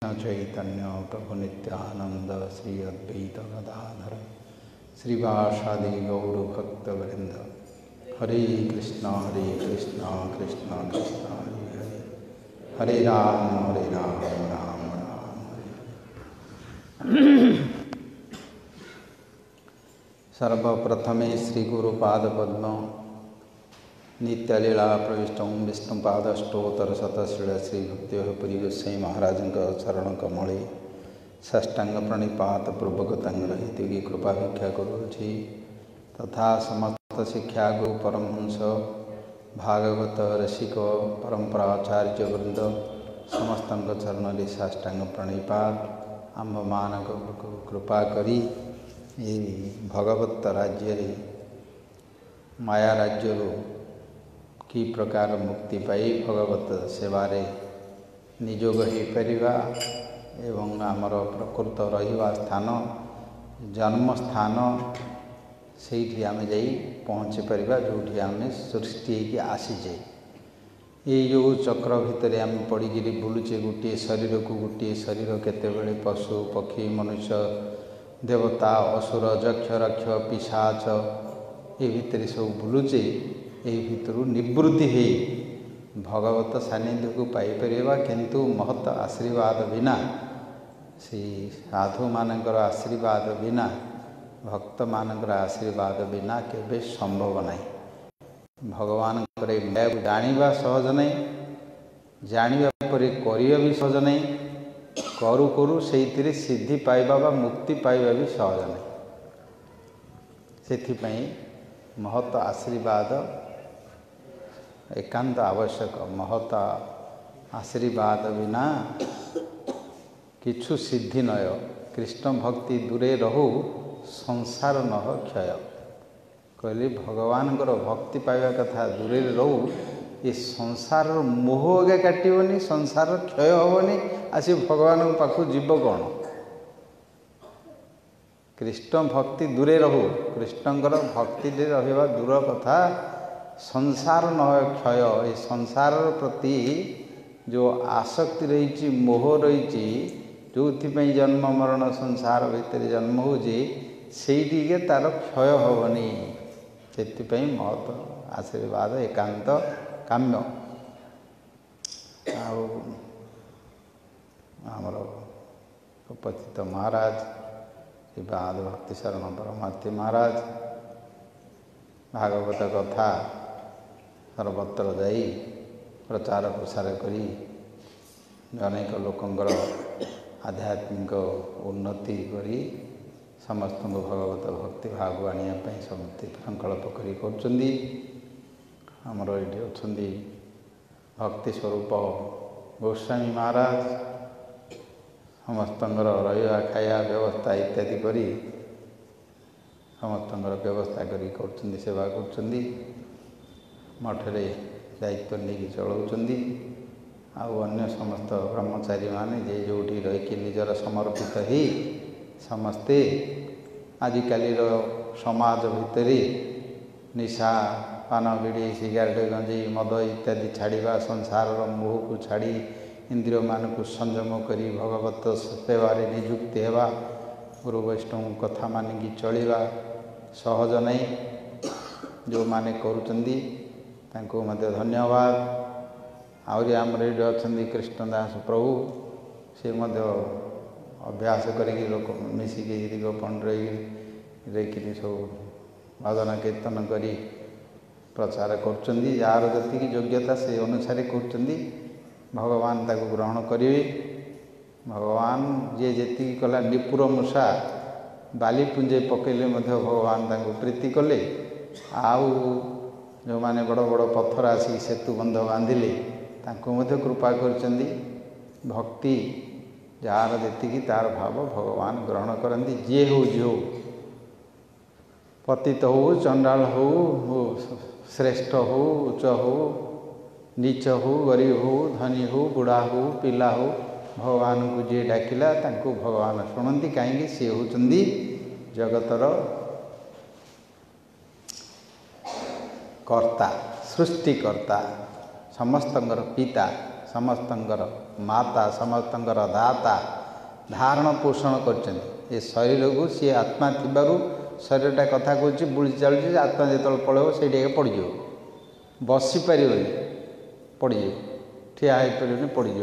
चैतन्य प्रभु नित्यानंद श्री अद्वैत गदाधर श्रीवासादि गौर भक्तवृंद। हरे कृष्णा कृष्णा कृष्णा हरे हरे, हरे राम राम राम हरे। सर्वप्रथमे श्री गुरुपाद पद्म नित्यलीला प्रविष्ट विष्णुपादष्टोत्तर शतश्रील श्री भक्ति गोसाई महाराज चरण कमले साष्टांग प्रणिपात पूर्वक हेतु कृपा भिक्षा करुछि। तथा समस्त शिक्षा गुरु परमहंस भागवत रसिक परंपराचार्य वृंद समस्त चरण में साष्टांग प्रणिपात। आंभ मान कृपा करी भगवत राज्य माया राज्य कि प्रकार मुक्ति पाई भगवत सेवारे निजोग हो पारिबा एवं आमर प्रकृत रहिबा स्थान जन्म स्थान से आम जा पहुँची पारिबा जोठी आम सृष्टि होगी आसीजे। ये जो चक्र भितर आम पड़िकी बुलूचे गोटे शरीर को गोटे शरीर केतेबेले पशु पक्षी मनुष्य देवता असुर यक्ष रक्ष पिशाच ये भितर सब बुलूचे। यही भितर निवृत्ति हो भगवत सानिध्य को पाइपर किंतु महत आशीर्वाद बिना से साधु मानकर आशीर्वाद बिना भक्त मानकर आशीर्वाद बिना केबे संभव नहीं। भगवान जानिबा सहज नहीं, जानिबा परे करिया भी सहज नहीं, करू करू से सिद्धि पाइबा बा मुक्ति पाइबा भी सहज नहीं। सेथिपई महत आशीर्वाद एकांत आवश्यक। महत आशीर्वाद बिना किछु सिद्धि नय। कृष्ण भक्ति दूरे रहू संसार नह क्षय। कहली भगवान भक्ति पाइबा कथा दूरे रहू, ये संसार मोह आगे काटबनी, संसार क्षय हेनी, आसी भगवान पाखु जीव कौन। कृष्ण भक्ति दूरे रहू, कृष्णकर भक्ति रहिबा दूर कथा, संसार न क्षय। ये संसार प्रति जो आसक्ति रही मोह रही जो जन्म मरण संसार भितर जन्म हो से तार क्षय हेनी। से महत आशीर्वाद एकांत काम्य। आमर उपस्थित महाराज श्री बाद भक्ति शरण परमार्थी महाराज भागवत कथा सर्वत्र जाई प्रचार प्रसार करी अनेक लोकंर आध्यात्मिक उन्नति करी समस्त भगवत भक्ति भाग आने समस्त संकल्प करी करछंदी। हमर एठी अछंदी भक्ति स्वरूप गोस्वामी महाराज समस्त रहा खाया व्यवस्था इत्यादि करी समस्त व्यवस्था करी करछंदी, सेवा करछंदी। मठरे दायित्व नहीं चलाउछंदी। अन्य समस्त ब्रह्मचारी माने जे जोटी रही निजर समर्पित ही समस्ते आजिकाली समाज भितर निशा पान बीड़ी सिगारेट गंजेई मद इत्यादि छाड़ा संसार मोह को छाड़ी इंद्रिय मान को संयम करी भगवत सेवारे नियुक्ति हेबा गुरु वैष्णव कथा मानिकी चलिबा सहज नहीं। जो माने करुचंदी तांको मध्य धन्यवाद। आहरी आमर ये अच्छा कृष्णदास प्रभु से मध्य अभ्यास करी लोक मिसिकी गोपन रही सब भजन कीर्तन करी प्रचार करछंदी। यार जति योग्यता से अनुसार करछंदी भगवान ताको ग्रहण करिवे। भगवान जे जेति कला निपुर मूषा बाली पुंजे पकेले मध्य भगवान ताको प्रीति कले। आउ जो माने बड़ बड़ पत्थर आसी सेतु बंध बांधिले तांको मध्य कृपा करचंदी। भक्ति जार जेतिकी तार भाव भगवान ग्रहण करंदी। जे हो पतित हो चंडाल हो श्रेष्ठ हो उच्च हो नीच हो गरीब हो धनी हो बुढ़ा हो पिला हो भगवान को जे डाकिला तांको भगवान शुणती। कहीं सी होचंदी जगतर कर्ता सृष्टिकर्ता समस्तंगर पिता ସମସ୍ତଙ୍କର ମାତା समस्तଙ୍କର दाता धारण पोषण कर शरीर को सी आत्मा थिबारु शरीरटा कथा कहूँ बुली चलुची आत्मा जो पलैब से पड़ज बसीपर पड़ज ठिया हो पारे पड़ज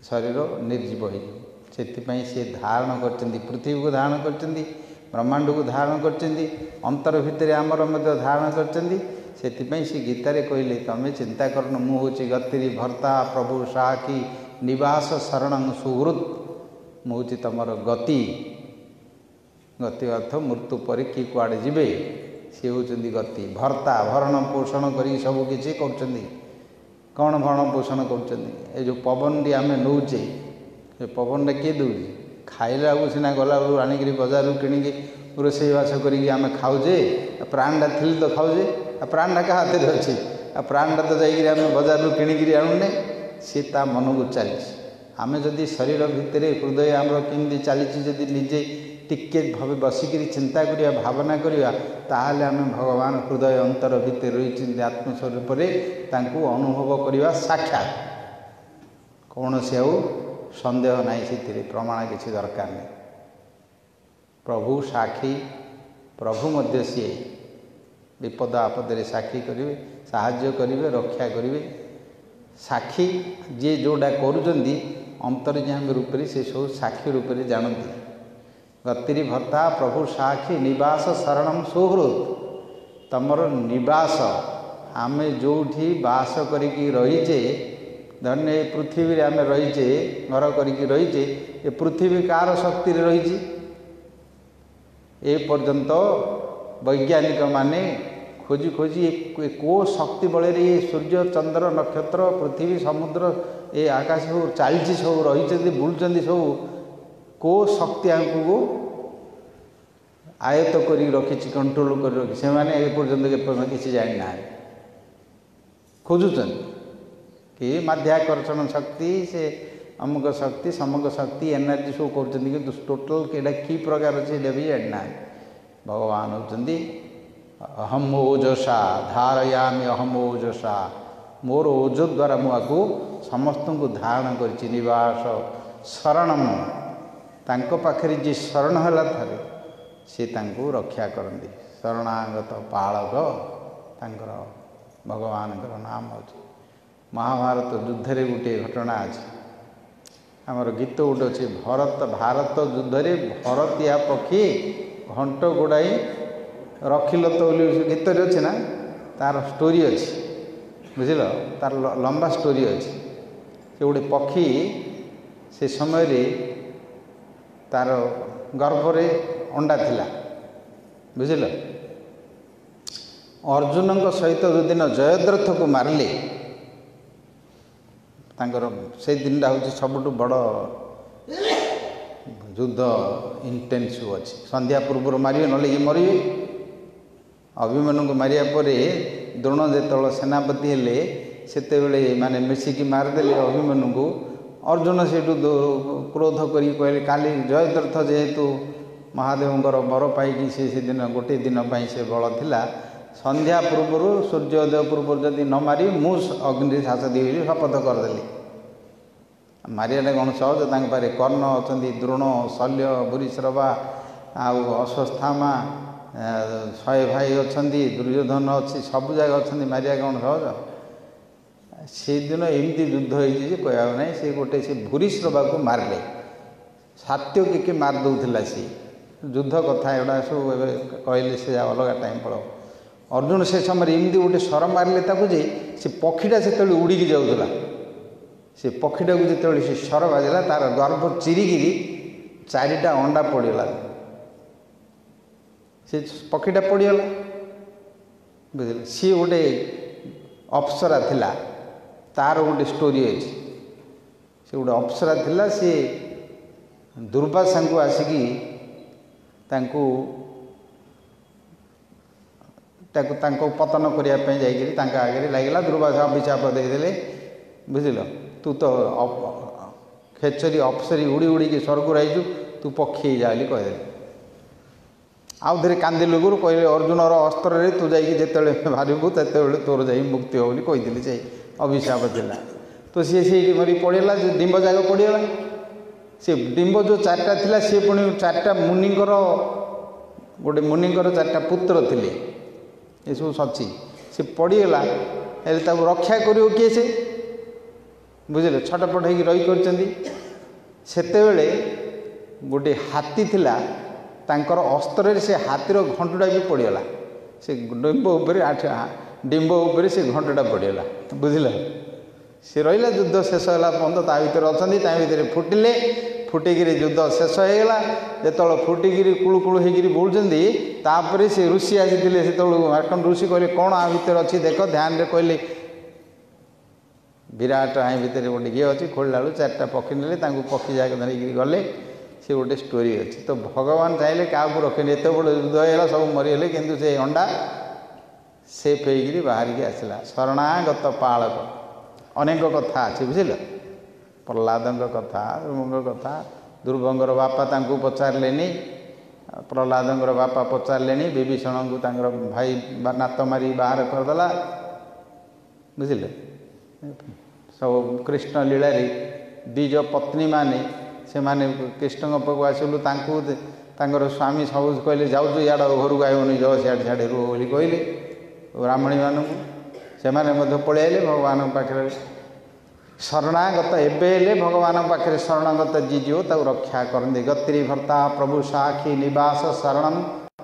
शरीर निर्जीव हो सी धारण कर पृथ्वी को धारण कर ब्रह्मांड को धारण कर अंतर भितर आमर धारण कर से गीतार कहले तमें चिंता करन मु हूँ गतिरी भर्ता प्रभु साखी निवास शरण सुहृद मुझे तुमर गति गति अर्थ मृत्यु पर कि कुआड़े जीवे सी होती गति भर्ता भरण पोषण कर सबकि कौन भरण पोषण कर जो पवन टी आम नौचे पवन किए दूसरी खाइला सीना गला आणिक बजार किणिकी रोषेईवास करें खाऊे प्राणटा थी तो खाऊे प्राणटा क्या हाथ में अच्छे प्राणटा तो जाइए बजार किणिकी आणुने सी ता मन को चली आम जदि शरीर भितर हृदय आमर केमती चली जदि निजे टिके भाव बसिक चिंता करिया भावना करिया ताहले आम भगवान हृदय अंतर भितर रही आत्मस्वरूप अनुभव करवा साक्षात कौन से आउ संदेह नहीं से प्रमाण किसी दरकार नहीं प्रभु साक्षी प्रभु मध्य सी विपद आपदे साक्षी करेंगे साहाय्य करेंगे रक्षा करेंगे साक्षी जी जोड़ा करुँच अंतर्यामी रूप से सब साक्षी रूप से जानती गतिरी भर्ता प्रभु साक्षी निवास शरण सुहृद तमर निवास आम जो बास करीचे धन्य पृथ्वी आम रहीचे घर करी रहीचे ये पृथ्वी कार शक्ति रही ए पर्यंत वैज्ञानिक माने खोजी खोजी को शक्ति बल ये सूर्य चंद्र नक्षत्र पृथ्वी समुद्र ये आकाश सब चलती सब रही बुलूँ सब को शक्ति को आयत्त कर रखी कंट्रोल कर रखी से पर्यंत किसी जानी ना खोजुन कि माध्याकर्षण शक्ति से अमुक शक्ति समक शक्ति एनर्जी सब कर टोटाल केटा कि प्रकार अच्छे भी जानी ना भगवान होती अहम ओजसा धारयामी अहम ओजसा मोर ओज द्वारा मुझे समस्त को धारण कर निवास शरणम तांको पाखरे जी शरण है थे सी रक्षा करती शरणागत पालक तांकर भगवान नाम अच्छे महाभारत युद्ध रे गोटे घटना अच्छे आमर गीत गोटे अच्छे भरत भारत युद्ध रे भरतिया पक्षी घंट गोड़ाई रखिल तो गीत अच्छे ना तार स्टोरी अच्छी बुझल तार लंबा स्टोरी अच्छी से गोटे पक्षी से समय रे तार गर्भरे अंडा थिला बुझल अर्जुन सहित जो दिन जयद्रथ को मारिले तांकर से दिन हूँ सबुठ बड़ युद्ध इंटेंसिव अच्छी संध्या पूर्व मारे ना ये मरे अभिमन्यु को मारिया परे द्रोण जो सेनापति हेले सेते माने मिसिकी मारिदेले अभिमन्यु को अर्जुन से क्रोध करी कहले काली जयद्रथ जेहेतु महादेवंकर बर पाई से दिन गोटे दिन से बल थिला संध्या पूर्व सूर्योदय पूर्व जदि न मारी मु अग्नि झास दी शपथ करदेली मारियाटा कौन सहज पारे कर्ण अच्छा द्रोण शल्य भूरिश्रवा आउ अश्वत्थामा 100 भाई अच्छा दुर्योधन अच्छी सब जगह अच्छा मारिया कौन सहज से दिन एमती युद्ध होती कह ना से गोटे से भूरिश्रवा को मारे सात्य के मार दौला सी युद्ध कथा एगुड़ा सब कहले से अलग टाइम पड़ो अर्जुन से समय एमती गोटे सर मारे से पक्षीटा से उड़ी जाऊला से पक्षीटा को जो से सर बाजला तार गर्भ चिरिकी चारिटा अंडा पड़गला से पक्षीटा पड़गला बुझे सी गोटे अप्सरा थिला तार गोटे स्टोरी अच्छी से गोटे अप्सरा थिला सी दुर्वासा को आसिकी पतन करने जाकर आगे लगे दुर्वासा अभिशाप देदेले बुझल तू तो खेचरी अप्सरी उड़ी उड़ी के स्वर्ग रहीचु तू पक्षी जाली कहदे आउ थे कांदिलु गुरु कहले अर्जुनर अस्त्र तू जाइए जिते बाहरबू तेत तोर जा मुक्ति हो कही से अभिशाप थिला तो सी से मरी पड़ेगा डिंब जाग पड़ेगा से डिंब जो चार्टा थिला सी पुणी चार्टा मुनिंकर गोटे मुनिंकर चार्टा पुत्र थिले ये सब सची से पड़गला रक्षा कर किए से बुझे छटपट हो रही करते गोटे हाथी थिला तांकर अस्त्र से हाथीर घंटुटा भी पड़गला से डिंब डिंब उपर से घंटुटा पड़गला बुझल सी रहा युद्ध शेष है पर्यटन ता भर अच्छा भितर फुटिले फुटिक युद्ध शेष होगा जो फुटिकी कुलुकुलु होकर बोलते से ऋषि आसी से मार्कंड ऋषि कहले कौन आ भर अच्छी देख ध्यान रे कहले विराट आई भितर गोटे ये अच्छी खोलला चार्टा पक्षी ने पक्षी जाक धरिकी गले सी गोटे स्टोरी अच्छी तो भगवान चाहिए क्या रखें एत बड़ युद्ध होगा सब मरीगले किंतु से अंडा सेफ होकर बाहर की आसला शरणागत पालक अनेक कथा अच्छे बुझल प्रहलाद कथा ध्रुवंग कथा ध्रुवंगर बापा तांको पचारे प्रहलाद बापा पचारे विभीषण को भाई नात मारी बाहर करदेला बुझे सब कृष्ण लीला दीज पत्नी माने से माने कृष्ण पाक आसलु स्वामी सब कहले जाऊँ इाड़ घर को आईबनी जाओ सियाड़े सियाड़े रुह बोली कहले ब्राह्मणी मानू से पलि आए भगवान पाखे शरणागत एबे भगवान पाखे शरणागत जीजो ताऊ रक्षा करते गति भर्ता प्रभु साक्षी निवास शरण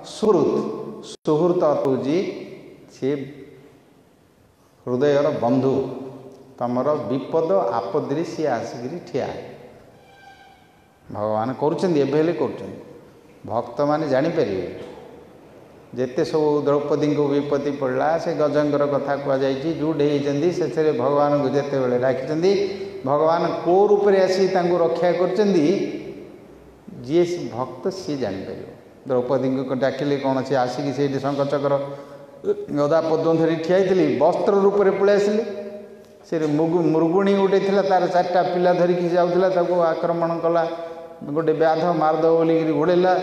सुहृत सुहृत तुजी सी हृदयर बंधु तमर विपद आपदि सी आसिक ठिया भगवान करुँचे भक्त मैंने जापर जेते सब द्रौपदी को विपत्ति पड़ा से गजंगर कथा कहुई जोड़े से भगवान को जिते बड़े डाकी भगवान को रूप में आसी रक्षा कर जी भक्त सी जापर द्रौपदी को डाकिले कौन सी आसिक से शंखचक्र गदा पद्म धरी ठिया वस्त्र रूप में पलि आसिले से मृगुणी गोटे थी तार चार्टा पिला धरिकी जाऊला आक्रमण कला गोटे व्याध मारद बोलिक घोड़ेला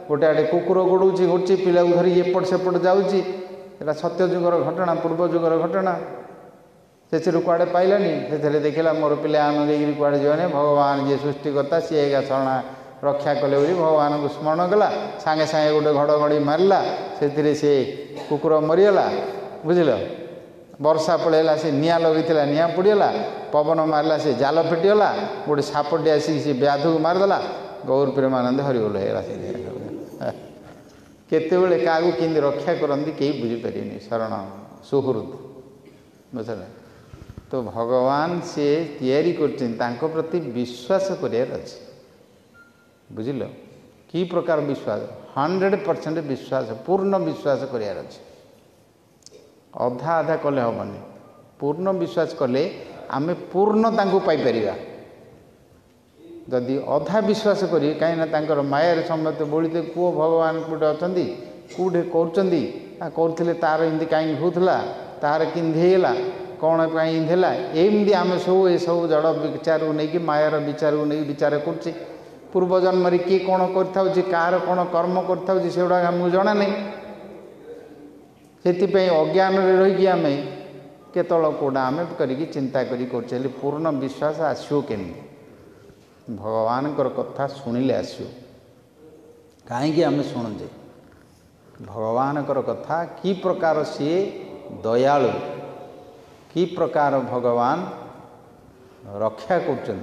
गोटे आड़े कुकुर गोड़ौची गोटी पिला धरिक एपट सेपट जाऊँगी सत्यजुगर घटना पूर्व जुगर घटना से कुआड़े पाइलानी से देखला मोर पिला आने कुआड़े जाने भगवान जी सृष्टिकर्ता सी एका शरणा रक्षा कले भगवान को स्मरण कला सांगे सांगे गोटे घड़घड़ी मारला से कुकुर मरीगला बुझल वर्षा पड़ेगा से निआ लगी निआ पड़गला पवन मारला से जाल फिटीगला गोटे सापटे आसिक से व्याध को मारदेला गौर प्रेमानंद हरिबोल होगा केतबेले क्या कि रक्षा करती कहीं बुझीपारे शरण सुहृद बुझल तो भगवान से तैयारी कर प्रति विश्वास करार अच्छे बुझल कि प्रकार विश्वास 100% विश्वास पूर्ण विश्वास करार अच्छे अधा अधा कले हेनी पूर्ण विश्वास कले आमे पूर्ण पाइपर जदि अधा विश्वास करी कहीं मायार समस्त बोलते कौ भगवान कूटे अच्छा कूटे करुँचे तार इमती कहीं होता तार किला कौन इंधेला एमती आम सब ये सब जड़ विचार को लेकिन मायार विचार को नहीं विचार कर पूर्वजन्म किए कौन कर कौन कर्म करुड़ा आमको जना नहीं से अज्ञान रहीकि आम केतल कौटा आम करी चिंता कर पूर्ण विश्वास आसो केमी भगवान कथा शुणिले आसो कहीं आम शुणुचे भगवान कथा कि प्रकार सी दयालु कि प्रकार भगवान रक्षा कर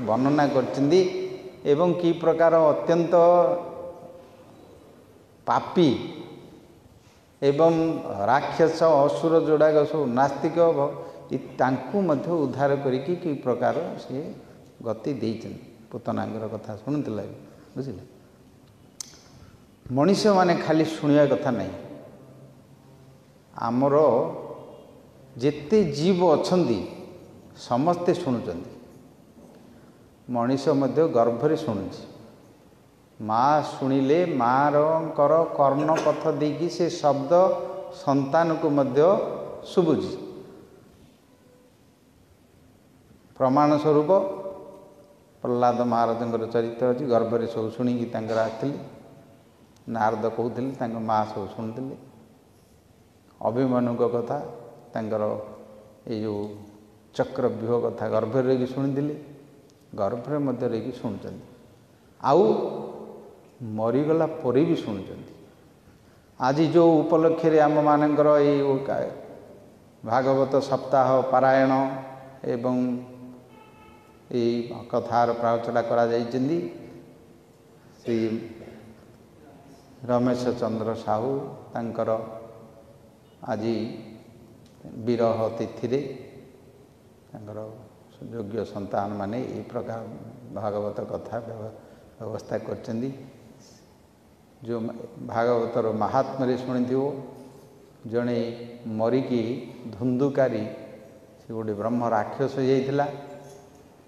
वर्णना कर कि प्रकार अत्यंत पापी एवं राक्षस असुर जोड़ाक सब नास्तिक उद्धार करी कि प्रकार सी गति देते पुतनांगर कथा शुणुला बुझे मनीष माने खाली शुणा कथा नहीं आमर जेते जीव अच्छी समस्ते शुणुंट मनीष गर्भरे शुणुची माँ शुणिले मार कर्ण पथ देकी से शब्द संतान को शुभुची प्रमाण स्वरूप प्रहलाद महाराज चरित्र अच्छी गर्भरे सब शुणिकी आसते नारद कहते माँ सब शुणुले अभिमन्यु कथा ये जो ଚକ୍ରବ୍ୟୁହ କଥା ଗର୍ଭରେ ରହିକି ଶୁଣିଥିଲେ, ଗର୍ଭରେ ମଧ୍ୟ ରହିକି ଶୁଣୁଛନ୍ତି, ଆଉ ମରିଗଲା ପରେ ବି ଶୁଣୁଛନ୍ତି। ଆଜି ଯେଉଁ ଉପଲକ୍ଷରେ ଆମମାନଙ୍କର ଏଇ ଭାଗବତ ସପ୍ତାହ ପାରାୟଣ ଏବଂ ଏଇ କଥାର ପ୍ରବଚନ କରାଯାଇଛନ୍ତି, ଶ୍ରୀ ରମେଶ ଚନ୍ଦ୍ର ସାହୁ ତାଙ୍କର ଆଜି ବିରହ ତିଥିରେ ତାଙ୍କର ଯୋଗ୍ୟ ସନ୍ତାନମାନେ ଏହି ପ୍ରକାର ଭାଗବତ କଥା ବ୍ୟବସ୍ଥା କରିଛନ୍ତି। ଯେଉଁ ଭାଗବତର ମାହାତ୍ମ୍ୟରେ ଶୁଣିଥିବ, ଜଣେ ମରିକି ଧୁନ୍ଧୁକାରୀ, ସେ ଗୋଟେ ବ୍ରହ୍ମ ରାକ୍ଷସ ହେଇଯାଇଥିଲା,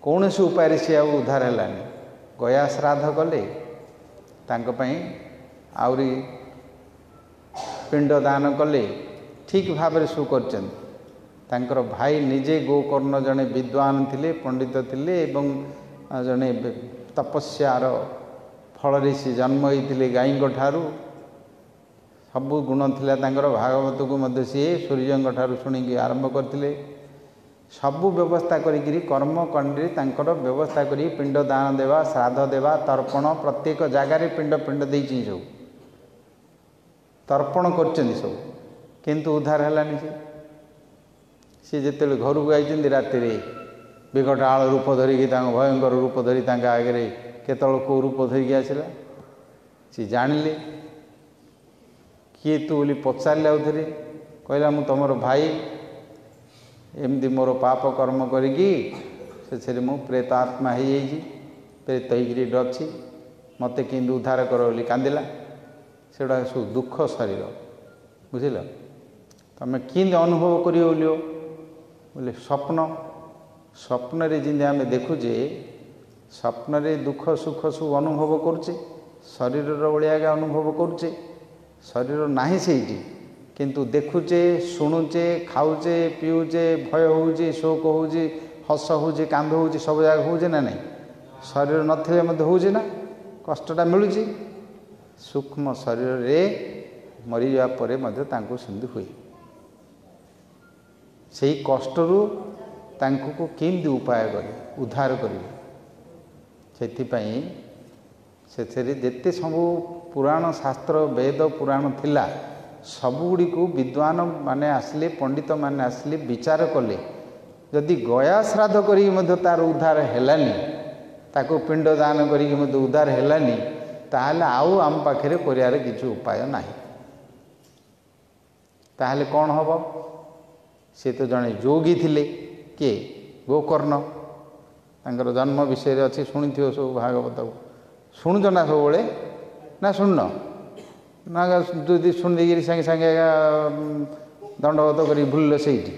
କୌଣସି ଉପାୟରେ ସେ ଆଉ ଉଦ୍ଧାର ହେଲାନି। ଗୟା ଶ୍ରାଦ୍ଧ କଲେ, ତାଙ୍କ ପାଇଁ ଆହୁରି ପିଣ୍ଡ ଦାନ କଲେ, ଠିକ୍ ଭାବରେ ସବୁ କରିଛନ୍ତି। ତାଙ୍କର ଭାଇ ନିଜେ ଗୋକର୍ଣ୍ଣ ଜଣେ ବିଦ୍ୱାନ ଥିଲେ, ପଣ୍ଡିତ ଥିଲେ ଏବଂ ଜଣେ ତପସ୍ୟାର ଫଳରେ ସେ ଜନ୍ମ ହୋଇଥିଲେ। ଗାଈଙ୍କ ଠାରୁ ସବୁ ଗୁଣ ଥିଲା ତାଙ୍କର। ଭାଗବତକୁ ମଧ୍ୟ ସିଏ ସୂର୍ଯ୍ୟଙ୍କ ଠାରୁ ଶୁଣିକି ଆରମ୍ଭ କରିଥିଲେ। ସବୁ ବ୍ୟବସ୍ଥା କରିକିରି କର୍ମକାଣ୍ଡରେ ତାଙ୍କର ବ୍ୟବସ୍ଥା କରି ପିଣ୍ଡ ଦାନ ଦେବା, ଶ୍ରାଦ୍ଧ ଦେବା, ତର୍ପଣ, ପ୍ରତ୍ୟେକ ଜାଗାରେ ପିଣ୍ଡ ଦେଇଛି, ସବୁ ତର୍ପଣ କରିଛନ୍ତି ସବୁ, କିନ୍ତୁ ଉଦ୍ଧାର ହେଲାନି। ସେ ଯେତେବେଳେ ଘରକୁ ଯାଇଛନ୍ତି ରାତିରେ ବିକଟ ଆଳ ରୂପ ଧରିକି, ତାଙ୍କ ଭୟଙ୍କର ରୂପ ଧରି ତାଙ୍କ ଆଗରେ କେତେବେଳେ କେଉଁ ରୂପ ଧରିକି ଆସିଲା, ସେ ଜାଣିଲେ। କିଏ ତୁ ବୋଲି ପଚାରିଲେ, ଆଉଥରେ କହିଲା ମୁଁ ତୁମର ଭାଇ, ଏମିତି ମୋର ପାପ କର୍ମ କରିକି ସେଥିରେ ମୁଁ ପ୍ରେତ ଆତ୍ମା ହେଇଯାଇଛି, ପ୍ରେତ ହେଇକିରି ଏଠି ଅଛି, ମୋତେ କେମିତି ଉଦ୍ଧାର କର ବୋଲି କାନ୍ଦିଲା। ସେଗୁଡ଼ା ସବୁ ଦୁଃଖ ଶରୀର, ବୁଝିଲ। ତୁମେ କେମିତି ଅନୁଭବ କରିବ ବୋଲେ ସ୍ୱପ୍ନରେ ଯେମିତି ଆମେ ଦେଖୁଛେ, ସ୍ୱପ୍ନରେ ଦୁଃଖ ସୁଖ ସବୁ ଅନୁଭବ କରୁଛେ, ଶରୀରର ଭଳିଆ ଅନୁଭବ କରୁଛେ। ଶରୀର ନାହିଁ ସେଇଠି, କିନ୍ତୁ ଦେଖୁଛେ, ଶୁଣୁଛେ, ଖାଉଛେ, ପିଉଛେ, ଭୟ ହେଉଛି, ଶୋକ ହେଉଛି, ହସ ହେଉଛି, କାନ୍ଦ ହେଉଛି, ସବୁ ଜାଗା ହେଉଛି ନା ନାହିଁ। ଶରୀର ନଥିଲେ ମଧ୍ୟ ହେଉଛି ନା, କଷ୍ଟଟା ମିଳୁଛି। ସୂକ୍ଷ୍ମ ଶରୀରରେ ମରିଯିବା ପରେ ମଧ୍ୟ ତାଙ୍କୁ ସେମିତି ହୁଏ। ସେହି କଷ୍ଟରୁ ତାଙ୍କୁ କେମିତି ଉପାୟ କରିବେ, ଉଦ୍ଧାର କରିବେ। ସେଥିପାଇଁ ସେଥିରେ ଯେତେ ସବୁ ପୁରାଣ ଶାସ୍ତ୍ର, ବେଦ ପୁରାଣ ଥିଲା, ସବୁଗୁଡ଼ିକୁ ବିଦ୍ୱାନ ମାନେ ଆସିଲେ, ପଣ୍ଡିତମାନେ ଆସିଲେ, ବିଚାର କଲେ। ଯଦି ଗୟା ଶ୍ରାଦ୍ଧ କରିକି ମଧ୍ୟ ତା'ର ଉଦ୍ଧାର ହେଲାନି, ତାକୁ ପିଣ୍ଡ ଦାନ କରିକି ମଧ୍ୟ ଉଦ୍ଧାର ହେଲାନି, ତାହେଲେ ଆଉ ଆମ ପାଖରେ କରିବାର କିଛି ଉପାୟ ନାହିଁ। ତାହେଲେ କ'ଣ ହେବ? ସେ ତ ଜଣେ ଯୋଗୀ ଥିଲେ। କିଏ? ଗୋକର୍ଣ୍ଣ। ତାଙ୍କର ଜନ୍ମ ବିଷୟରେ ଅଛି, ଶୁଣିଥିବ ସବୁ ଭାଗବତକୁ। ଶୁଣୁଛ ନା ସବୁବେଳେ ନା ଶୁଣୁନ? ନା ଯଦି ଶୁଣି ଦେଇକିରି ସାଙ୍ଗେ ସାଙ୍ଗେ ଦଣ୍ଡବତ କରି ଭୁଲିଲ ସେଇଠି।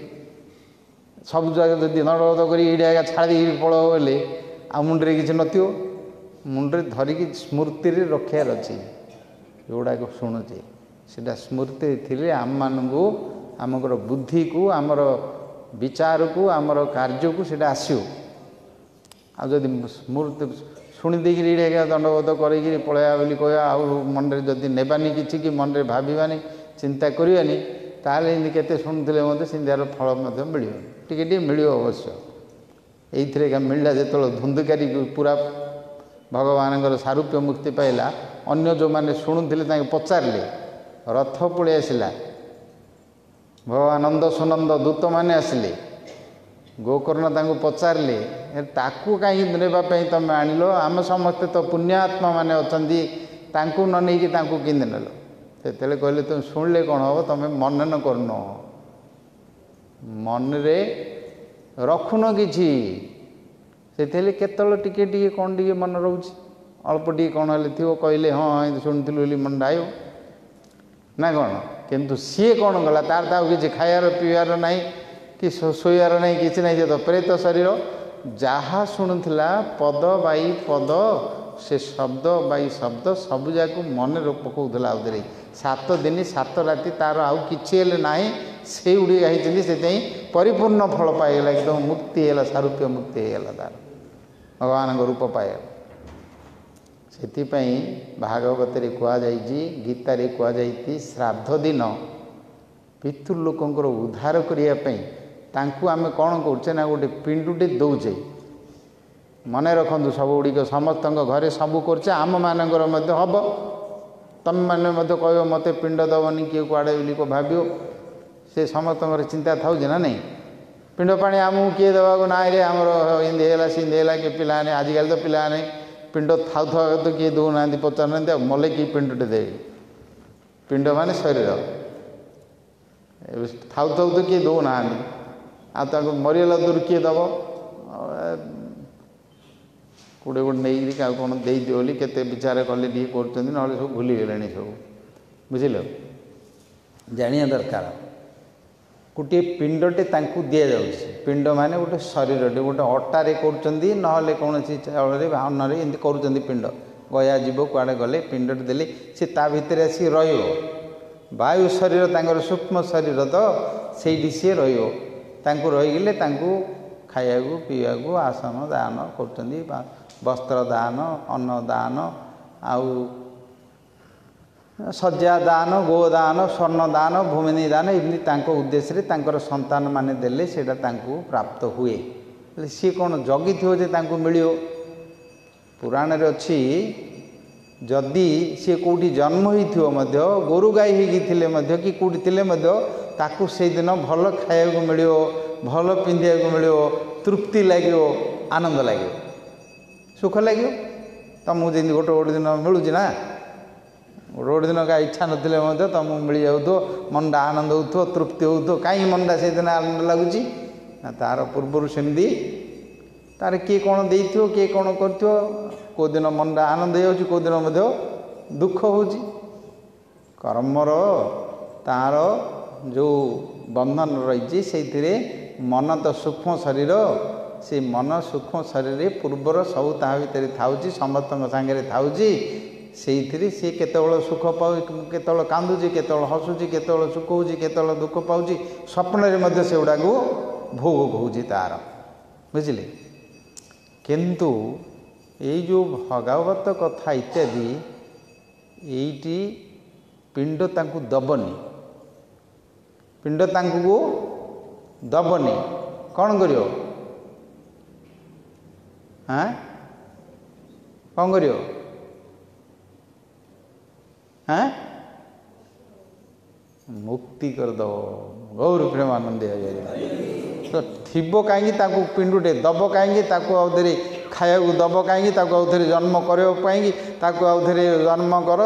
ସବୁ ଜାଗା ଯଦି ଦଣ୍ଡବତ କରି ଏଇଠି ଆଜ୍ଞା ଛାଡ଼ି ଦେଇକିରି ପଳେଇବ ବୋଲେ ଆଉ ମୁଣ୍ଡରେ କିଛି ନଥିବ। ମୁଣ୍ଡରେ ଧରିକି ସ୍ମୃତିରେ ରଖିବାର ଅଛି। ଯେଉଁଗୁଡ଼ାକ ଶୁଣୁଛେ ସେଇଟା ସ୍ମୃତି ଥିଲେ ଆମମାନଙ୍କୁ, ଆମର ବୁଦ୍ଧିକୁ, ଆମର ବିଚାରକୁ, ଆମର କାର୍ଯ୍ୟକୁ ସେଇଟା ଆସିବ। ଆଉ ଯଦି ସ୍ମୃତି ଶୁଣି ଦେଇକିରି ଏଇଠି ଆଜ୍ଞା ଦଣ୍ଡବତ କରିକିରି ପଳେଇବା ବୋଲି କହିବା, ଆଉ ମନରେ ଯଦି ନେବାନି କିଛି, କି ମନରେ ଭାବିବାନି, ଚିନ୍ତା କରିବାନି, ତାହେଲେ ଏମିତି କେତେ ଶୁଣୁଥିଲେ ମଧ୍ୟ ସେମିତିଆର ଫଳ ମଧ୍ୟ ମିଳିବନି। ଟିକେ ଟିକେ ମିଳିବ ଅବଶ୍ୟ। ଏଇଥିରେ ମିଳିଲା ଯେତେବେଳେ ଧୁନ୍ଧୁକାରୀକୁ ପୁରା ଭଗବାନଙ୍କର ସାରୂପ୍ୟ ମୁକ୍ତି ପାଇଲା। ଅନ୍ୟ ଯେଉଁମାନେ ଶୁଣୁଥିଲେ ତାଙ୍କୁ ପଚାରିଲେ, ରଥ ପଳେଇ ଆସିଲା, ଭଗବାନ ନନ୍ଦ ସୁନନ୍ଦ ଦୂତମାନେ ଆସିଲେ, ଗୋକର୍ଣ୍ଣ ତାଙ୍କୁ ପଚାରିଲେ, ତାକୁ କାହିଁକି ନେବା ପାଇଁ ତୁମେ ଆଣିଲ? ଆମେ ସମସ୍ତେ ତ ପୁଣ୍ୟାତ୍ମା ମାନେ ଅଛନ୍ତି, ତାଙ୍କୁ ନ ନେଇକି ତାଙ୍କୁ କେମିତି ନେଲ? ସେତେବେଳେ କହିଲେ, ତୁମେ ଶୁଣିଲେ କ'ଣ ହେବ, ତୁମେ ମନନ କରୁନ, ମନରେ ରଖୁନ କିଛି। ସେଥିରେ କେତେବେଳେ ଟିକେ ଟିକେ କ'ଣ ଟିକେ ମନେ ରହୁଛି, ଅଳ୍ପ ଟିକେ କ'ଣ ହେଲେ ଥିବ, କହିଲେ ହଁ ଏମିତି ଶୁଣିଥିଲୁ ବୋଲି ମନଟା ଆଇବ ନା କ'ଣ? କିନ୍ତୁ ସିଏ କ'ଣ କଲା, ତାର ତ ଆଉ କିଛି ଖାଇବାର ପିଇବାର ନାହିଁ, କି ଶୋଇବାର ନାହିଁ, କିଛି ନାହିଁ। ସେ ତ ପ୍ରେତ ଶରୀର। ଯାହା ଶୁଣୁଥିଲା ପଦ ବାଇ ପଦ, ସେ ଶବ୍ଦ ବାଇ ଶବ୍ଦ ସବୁଯାକୁ ମନେ ପକାଉଥିଲା। ଆଉଥରେ 7 ଦିନ 7 ରାତି ତାର ଆଉ କିଛି ହେଲେ ନାହିଁ, ସେଇଗୁଡ଼ିକ ହେଇଛନ୍ତି। ସେଥିପାଇଁ ପରିପୂର୍ଣ୍ଣ ଫଳ ପାଇଗଲା, ଏକଦମ ମୁକ୍ତି ହେଲା, ସାରୂପ୍ୟ ମୁକ୍ତି ହେଇଗଲା, ତାର ଭଗବାନଙ୍କ ରୂପ ପାଇଗଲା। ସେଥିପାଇଁ ଭାଗବତରେ କୁହାଯାଇଛି, ଗୀତାରେ କୁହାଯାଇଛି, ଶ୍ରାଦ୍ଧ ଦିନ ପିତୃଲୋକଙ୍କର ଉଦ୍ଧାର କରିବା ପାଇଁ तांकु आमे कौन करछे ना गोटे पिंडुटे दौचे मने रखंतु सब गुड़िक समस्त घरे सबू करछे आम मानकर मध्य हम तुम मैंने कह मत पिंड दबनी किए कुआड़े बोली को भावियो से समस्त चिंता था ना नहीं पिंड पानी आमको किए देवा ना रे आमर इंदे है सिंदे है कि पाने आजिकल तो पाने पिंड था तो किए दौना पचार मले कि पिंडटे दे पिंड मान शरीर था तो किए दौना आ मरीगला दूर किए दब कौटे गोटे नहीं क्या कौन दे बोली केते विचार कले टे कर सब भूलीगले सब बुझल जानिया दरकार गोटे पिंडटे दि जाऊँ पिंड माने गोटे शरीर गोटे अटारे कर कौन चाउल भावना एमती कर पिंड गया जीव कुआड़े गले पिंडटे देले सी ता भितर आसी वायु शरीर तांकर सूक्ष्म शरीर तो से सी रहीगले खाया पीवा आसन दान कर वस्त्र दान अन्न दान आउ शज्या दान गोदान स्वर्ण दान भूमिनी दान एमती उद्देश्य तांकर संतान माने देले सेटा तांकु प्राप्त हुए सी कौन जगी थो जे तांकु मिलियो पुराण रे अच्छी जदि सी कौटी जन्म होइथियो मध्य गोरु गाई होइथिले मध्य कि कौटी थिले मध्य ताकु से दिन भल खाया मिलियो भल पिंधिया मिलियो तृप्ति लगे आनंद लगे सुख लगे तुमको जमी गोटे गोटे दिन मिलूँ ना गोटे गोटे दिन का इच्छा नथिले तुमको मिल जाऊ मनटा आनंद हो तृप्ति हो कहीं मनटा से दिन आनंद लगुच ना तार पूर्वर सेमती तार किए कौन देइथियो किए कौन करथियो को दिन मनटा आनंद हो दिन दुख हो कर्मर तार जो बंधन रही से मन तो सूक्ष्म शरीर से मन सूक्ष्म शरीर पूर्वर सब ता भर थाउची समस्त सांगे थाउची से सी केतल सुख पाऊ केतल कांदुची केतल हसुची केतल सुख होची केतल दुख पाउची स्वप्न से गुड़ा को भोग होची तार बुझिले किंतु ये जो भगवत कथा इत्यादि यही पिंड तांकु दबनी पिंड तांकु दबनी कौन करियो हाँ कौन करियो हाँ मुक्ति करदब गौर प्रेमानंद तो थीब कहीं पिंडुटे दब कहीं आउे खाया दब कहीं आउे जन्म करें आउे जन्म कर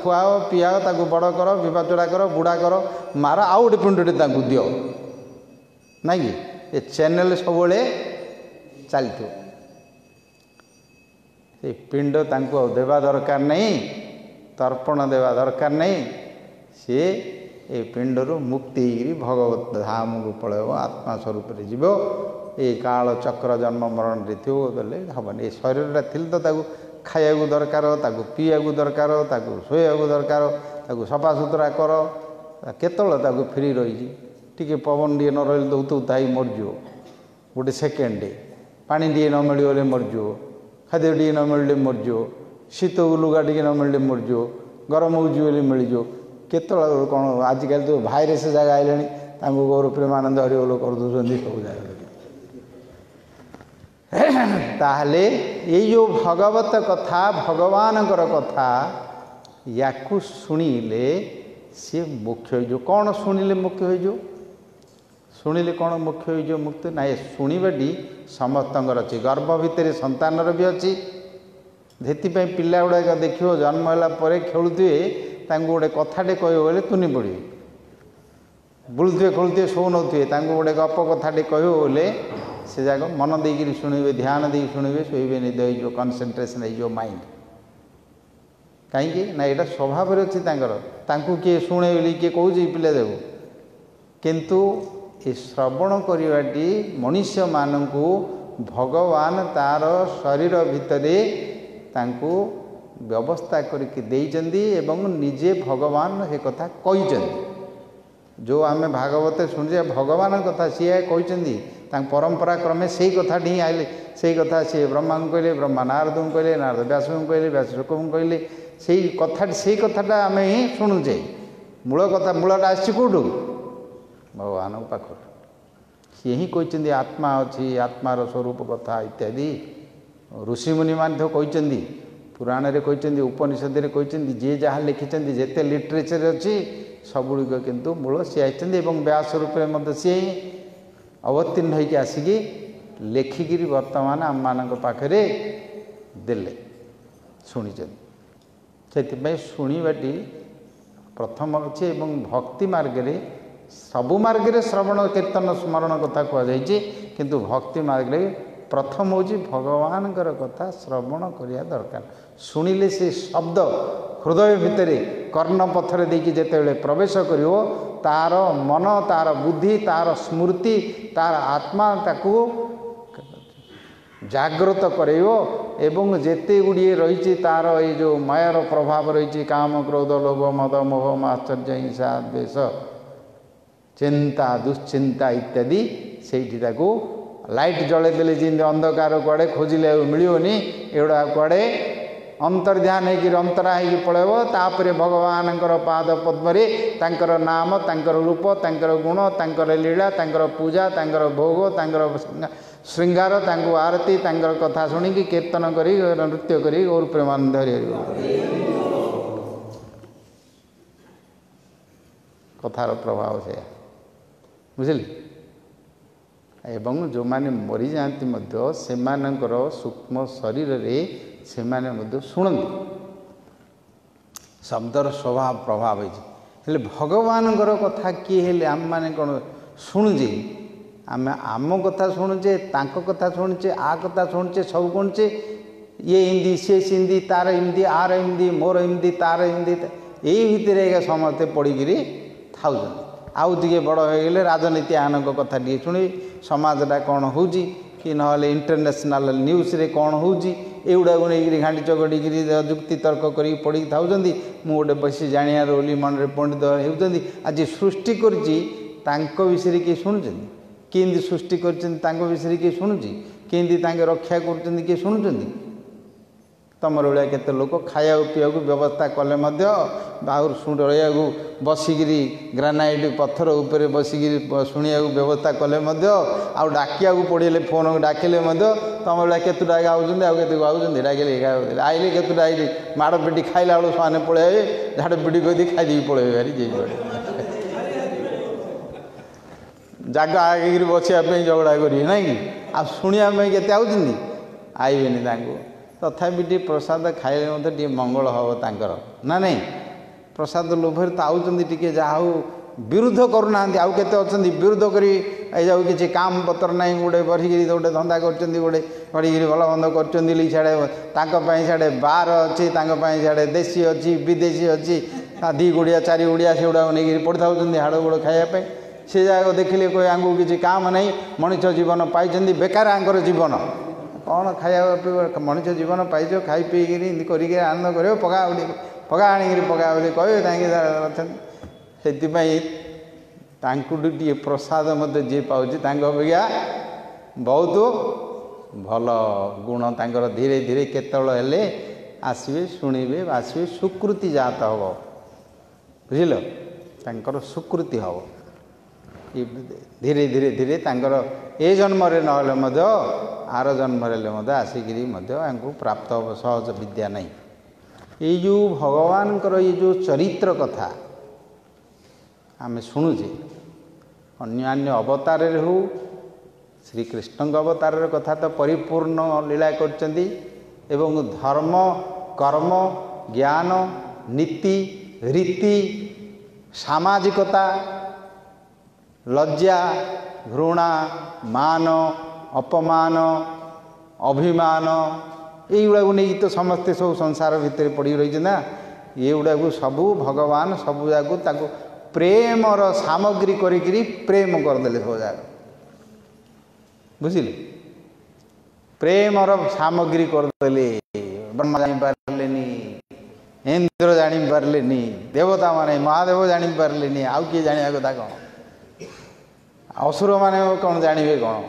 खुआओ पियाओ बड़ कर विवाचड़ा कर बुढ़ा कर मार आउ गोटे पिंडुटे दियो ना कि ये चैनल सब चलती पिंड देवा दरकार नहीं तर्पण देवा दरकार नहीं सी ए पिंडर मुक्ति भगवत धाम को पलैब आत्मा स्वरूप जीव ये काल चक्र जन्म मरण थो बोले हेनी ये शरीरटा थी तो खाया दरकार पीवा दरकार शोया दरकार सफा सुतरा कर केतल फ्री रही टी पवन टे न रही तो उताई मरज गोटे सेकेंड पानी टे न मिले मरज खाद्य टे न मिले मरज शीत लुगा टे न मिले मरज गरम होली मिलज केतल कौन आजिकल तो भाइरस जगह आइले गौर प्रेमानंद हरिबोल कर सब जगह ये जो भगवत कथा भगवान कथा या शुणिले सी मुख्य हो कौन शुणिले मुख्य हो शुणिले कौन मुख्य हो मुक्त ना ये शुणवाटी समस्त अच्छी गर्भ भितर संतान भी अच्छी से पिला गुड़ाक देख जन्म है खेलुए गोटे कथाटे कह तुनि पड़े बुलुए खेलुए शो नए गोटे गप कथाटे कहले से जाक मन देकर शुणे ध्यान दे शुणे शोबे निद हो कनसेंट्रेशन हो माइंड कहीं ना यहाँ स्वभाव अच्छी किए शुणे बोली किए कौच पिला देव किंतु ये श्रवण करवाटी मनुष्य मानक भगवान तार शरीर भितर व्यवस्था करके निजे भगवान से कथा कही जो आम भागवत शुणे भगवान कथा सी कहते परंपरा क्रमे से ही कथा ही आइले से कथा सी ब्रह्मा को कहले ब्रह्मा नारद को कहले नारद व्यास को कहले व्यास शुक को कहले से कथाटा आम ही शुणुचे मूल कथा मूलटा आसी कौटू भगवान पाख सी ही कहते आत्मा अच्छी आत्मार स्वरूप कथा इत्यादि ऋषिमुनि कहते पुराण रे कहते उपनिषद रे कहते जे जहाँ लिखिं जिते लिटरेचर अच्छी सबुड़ किंतु मूल सी आई व्यास रूप में सी अवतीर्ण होकर आसिकी लेखिकी वर्तमान आम मान पाखे देले शुणी से शुणवाटी प्रथम अच्छे भक्ति मार्ग रे सबु मार्ग रे श्रवण कीर्तन स्मरण कथा कहुई किंतु भक्ति मार्ग रे प्रथम हूँ भगवान कथा श्रवण करिया दरकार शुणिले से शब्द हृदय भितर कर्ण पथर देकी जिते प्रवेश करिवो तार मन तार बुद्धि तार स्मृति तार आत्मा ताकू जागृत करेइवो एवं जेते गुड़िए रही तार ये जो मायार प्रभाव रही काम क्रोध लोभ मद मोह माश्चर्य हिंसा द्वेष चिंता दुश्चिंता इत्यादि से लाइट जड़े देले जिन अंधकार कुआड़े खोजिले मिलनी एगुड़ा कुआड़े अंतर्ध्यान होकर अंतरा हो पलैब तापर भगवान पाद पद्मरे तांकर नाम तांकर रूप तांकर गुण तांकर लीला तांकर पूजा तांकर भोग तांकर श्रृंगार तांको आरती तांकर कथा शुणिकी कीर्तन करी नृत्य करी और प्रेमानंद हरि कथार प्रभाव से बुझिले एवं जो माने मरी जाती मध्य सेमानंकर सूक्ष्म शरीर रे सेमाने मध्य शुणती शब्दर स्वभाव प्रभाव है भगवानकर कथा किए हेले आम माने कौन शुणुचे आम आम कथा शुणुचे तांको कथा शुणुचे आ कथा शुणुचे सब शुणुचे ये हिंदी से सिंधी तार हिंदी आर हिंदी मोर हिंदी तार हिंदी यही भितर समस्ते पढ़ी था आउ टे बड़ हो गले राजनीति आनक कथा टे शुणी समाजटा कौन हो कि ना इंटरनेशनल न्यूज़ रे कौन हो एगुड़ा को नहीं घाटी चगड़ी जुक्ति तर्क कर पढ़ी था मुझे बस जानियार बोली मन में पंडित होती आज सृष्टि कर विषय किए शुणुं किंदी सृष्टि कर विषय किए शुणुची किंदी रक्षा कर किए शुणुं तमर भाया केते लोक खाया पीवा व्यवस्था कले आउर शुणिया बसिकी ग्रानाइट पत्थर उपर बसिकी शुणिया व्यवस्था कले आउ डाकिया पड़े फोन डाकिले तम भाया केतुटा आउट आउ के आउट डाकिले आइले केतुटा आइले माड़ पिटी खाइला बेलू से पलैबे झाड़ पिटी कही खाई पलैबे भारी जे जगह आगे बसापी झगड़ा करेंगे ना कि आ शुणा के आइबे तथापि टी प्रसाद खाइले टी मंगल हम तांकर ना नहीं प्रसाद लोभर तो आउचंदी टिके जहा विरुद्ध करूना आउ केते अछंदी विरुद्ध करी जाऊ किसी काम पत्र नहीं गोटे बरिकी गोटे धंदा कर गोटे पढ़ी भल बंद कर साढ़े साढ़े बार अच्छी साढ़े देशी अच्छी विदेशी अच्छी दी गुड़िया चारि गुड़िया से गुड़ा नहीं पढ़ी था हाड़ गोड़ खायापी से जगह देखिले कोई आंगू किसी काम नहीं मनुष्य जीवन पाई बेकार आंकर जीवन कौन खाया मनुष्य जीवन पाइज खाई पीकि कर आनंद कर पका पका आनिक पका बोली कहे से टे प्रसाद मत जी पाँच अपेक्षा बहुत भल गुण तांकर धीरे धीरे केतले आसवे शुणवे आसवे सुकृति जात हम बुझल तांकर सुकृति हम धीरे धीरे धीरे तांकर ए जन्म ना आर जन्म आसिक प्राप्त हम सहज विद्या नहीं ये जो भगवान ये जो चरित्र कथा आम शुणुचे अन्य अवतार हो श्रीकृष्ण अवतार कथा तो परिपूर्ण लीला करचंदी एवं धर्म कर्म ज्ञान नीति रीति सामाजिकता लज्जा घृणा मान अपमान अभिमान युवा को नहीं तो समस्ते सब संसार भितर पड़ी रही ना ये गुड़ा को सबू भगवान सबू जाक प्रेमर सामग्री करी प्रेम करदे सब जाक बुझिले प्रेमर सामग्री करदे ब्रह्मा जापारे इंद्र जापारे देवता माने महादेव जापारे आउ किए जाना कथा कौन असुर माने कौन जानवे कौन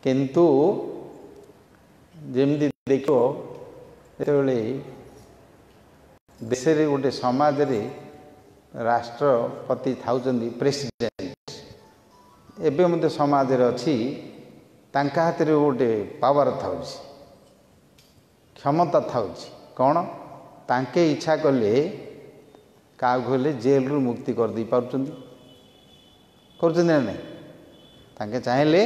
किंतु जमी देख देश गोटे समाज रे राष्ट्रपति था प्रेसिडेंट ଏବେ ମଧ୍ୟ ସମାଜରେ ଅଛି ତାଙ୍କ ହାତରେ ଗୋଟେ ପାୱାର ଥାଉଛି କ୍ଷମତା ଥାଉଛି କ'ଣ ତାଙ୍କେ ଇଚ୍ଛା କଲେ କାହାକୁ ହେଲେ ଜେଲରୁ ମୁକ୍ତି କରିଦେଇ ପାରୁଛନ୍ତି କରୁଛନ୍ତି ନା ନାହିଁ ତାଙ୍କେ ଚାହିଁଲେ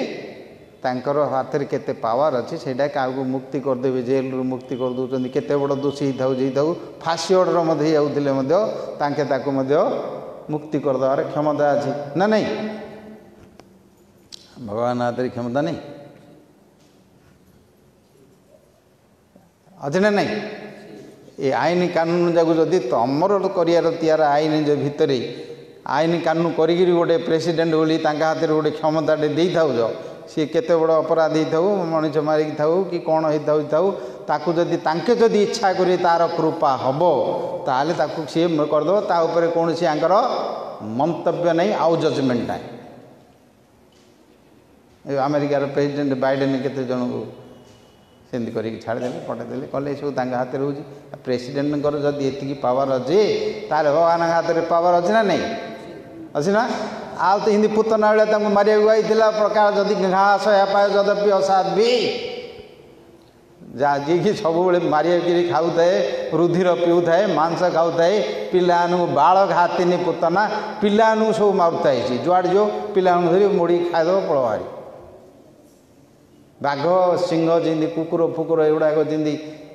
ତାଙ୍କର ହାତରେ କେତେ ପାୱାର ଅଛି ସେଇଟା କାହାକୁ ମୁକ୍ତି କରିଦେବେ ଜେଲରୁ ମୁକ୍ତି କରିଦେଉଛନ୍ତି କେତେ ବଡ଼ ଦୋଷୀ ହେଇଥାଉ ଫାଶୀ ଅର୍ଡ଼ର ମଧ୍ୟ ହେଇଯାଉଥିଲେ ମଧ୍ୟ ତାଙ୍କେ ତାକୁ ମଧ୍ୟ ମୁକ୍ତି କରିଦେବାର କ୍ଷମତା ଅଛି ନା ନାହିଁ ଭଗବାନ ହାତରେ କ୍ଷମତା ନାହିଁ ଅଛି ନା ନାହିଁ ଏ ଆଇନ କାନୁନ ଯାକୁ ଯଦି ତମର କରିବାର ତିଆର ଆଇନ ଯେ ଭିତରେ ଆଇନ କାନୁନ କରିକିରି ଗୋଟେ ପ୍ରେସିଡେଣ୍ଟ ବୋଲି ତାଙ୍କ ହାତରେ ଗୋଟେ କ୍ଷମତାଟେ ଦେଇଥାଉଛ ସିଏ କେତେ ବଡ଼ ଅପରାଧ ହେଇଥାଉ ମଣିଷ ମାରିକି ଥାଉ କି କ'ଣ ହେଇଥାଉ ତାକୁ ଯଦି ତାଙ୍କେ ଯଦି ଇଚ୍ଛା କରି ତା'ର କୃପା ହେବ ତାହେଲେ ତାକୁ ସିଏ କରିଦେବ ତା ଉପରେ କୌଣସି ଆଙ୍କର ମନ୍ତବ୍ୟ ନାହିଁ ଆଉ ଜଜମେଣ୍ଟ ନାହିଁ ଏ ଆମେରିକାର ପ୍ରେସିଡେଣ୍ଟ ବାଇଡେନ୍ କେତେ ଜଣଙ୍କୁ ସେମିତି କରିକି ଛାଡ଼ିଦେଲେ ପଠାଇଦେଲେ କଲେ ଏସବୁ ତାଙ୍କ ହାତରେ ହେଉଛି ପ୍ରେସିଡେଣ୍ଟଙ୍କର ଯଦି ଏତିକି ପାୱାର ଅଛି ତାହେଲେ ଭଗବାନଙ୍କ ହାତରେ ପାୱାର ଅଛି ନା ନାହିଁ ଅଛି ନା ଆଉ ତ ହିନ୍ଦୀ ପୁତନା ବେଳେ ତାଙ୍କୁ ମାରିବାକୁ ଆଇଥିଲା ପ୍ରକାର ଯଦି ଘାସ ପାଏ ଯଦ୍ୟପି ଅସାଧ ବି ଯାହା ଯିଏକି ସବୁବେଳେ ମାରିକିରି ଖାଉଥାଏ ରୁଧିର ପିଉଥାଏ ମାଂସ ଖାଉଥାଏ ପିଲାମାନଙ୍କୁ ବାଳ ଘାତିନି ପୁତନା ପିଲାମାନଙ୍କୁ ସବୁ ମାରୁଥାଏ ସେ ଯୁଆଡ଼େ ଯିବ ପିଲାମାନଙ୍କୁ ଧରି ମୋଡ଼ିକି ଖାଇଦେବ ପଳବାହାରି ବାଘ ସିଂହ ଯେମିତି କୁକୁର ଫୁକୁର ଏଗୁଡ଼ାକ ଯେମିତି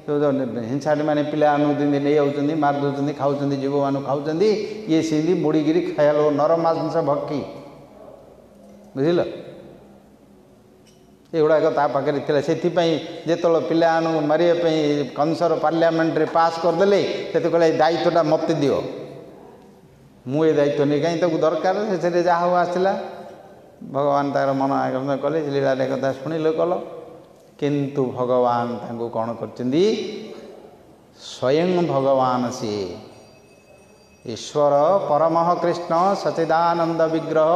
ହିଂସାଟି ମାନେ ପିଲାମାନଙ୍କୁ ଯେମିତି ନେଇଯାଉଛନ୍ତି ମାରି ଦେଉଛନ୍ତି ଖାଉଛନ୍ତି ଜୀବମାନଙ୍କୁ ଖାଉଛନ୍ତି ଇଏ ସେମିତି ମୋଡ଼ିକିରି ଖାଇଲ ନରମାଂସ ଭକ୍ଷୀ ବୁଝିଲ ଏଗୁଡ଼ାକ ତା ପାଖରେ ଥିଲା ସେଥିପାଇଁ ଯେତେବେଳେ ପିଲାମାନଙ୍କୁ ମାରିବା ପାଇଁ କଂସର ପାର୍ଲିଆମେଣ୍ଟରେ ପାସ୍ କରିଦେଲେ ସେତେ କହିଲେ ଏ ଦାୟିତ୍ୱଟା ମୋତେ ଦିଅ ମୁଁ ଏ ଦାୟିତ୍ୱ ନେଇ କାହିଁ ତାକୁ ଦରକାର ସେଥିରେ ଯାହା ହଉ ଆସିଲା ଭଗବାନ ତାର ମନ ଆଗମନ କଲେ ଲୀଳାରେ କଥା ଶୁଣିଲେ କଲ କିନ୍ତୁ ଭଗବାନ ତାଙ୍କୁ କ'ଣ କରିଛନ୍ତି ସ୍ୱୟଂ ଭଗବାନ ସିଏ ଈଶ୍ୱର ପରମଃ କୃଷ୍ଣ ସଚିଦାନନ୍ଦ ବିଗ୍ରହ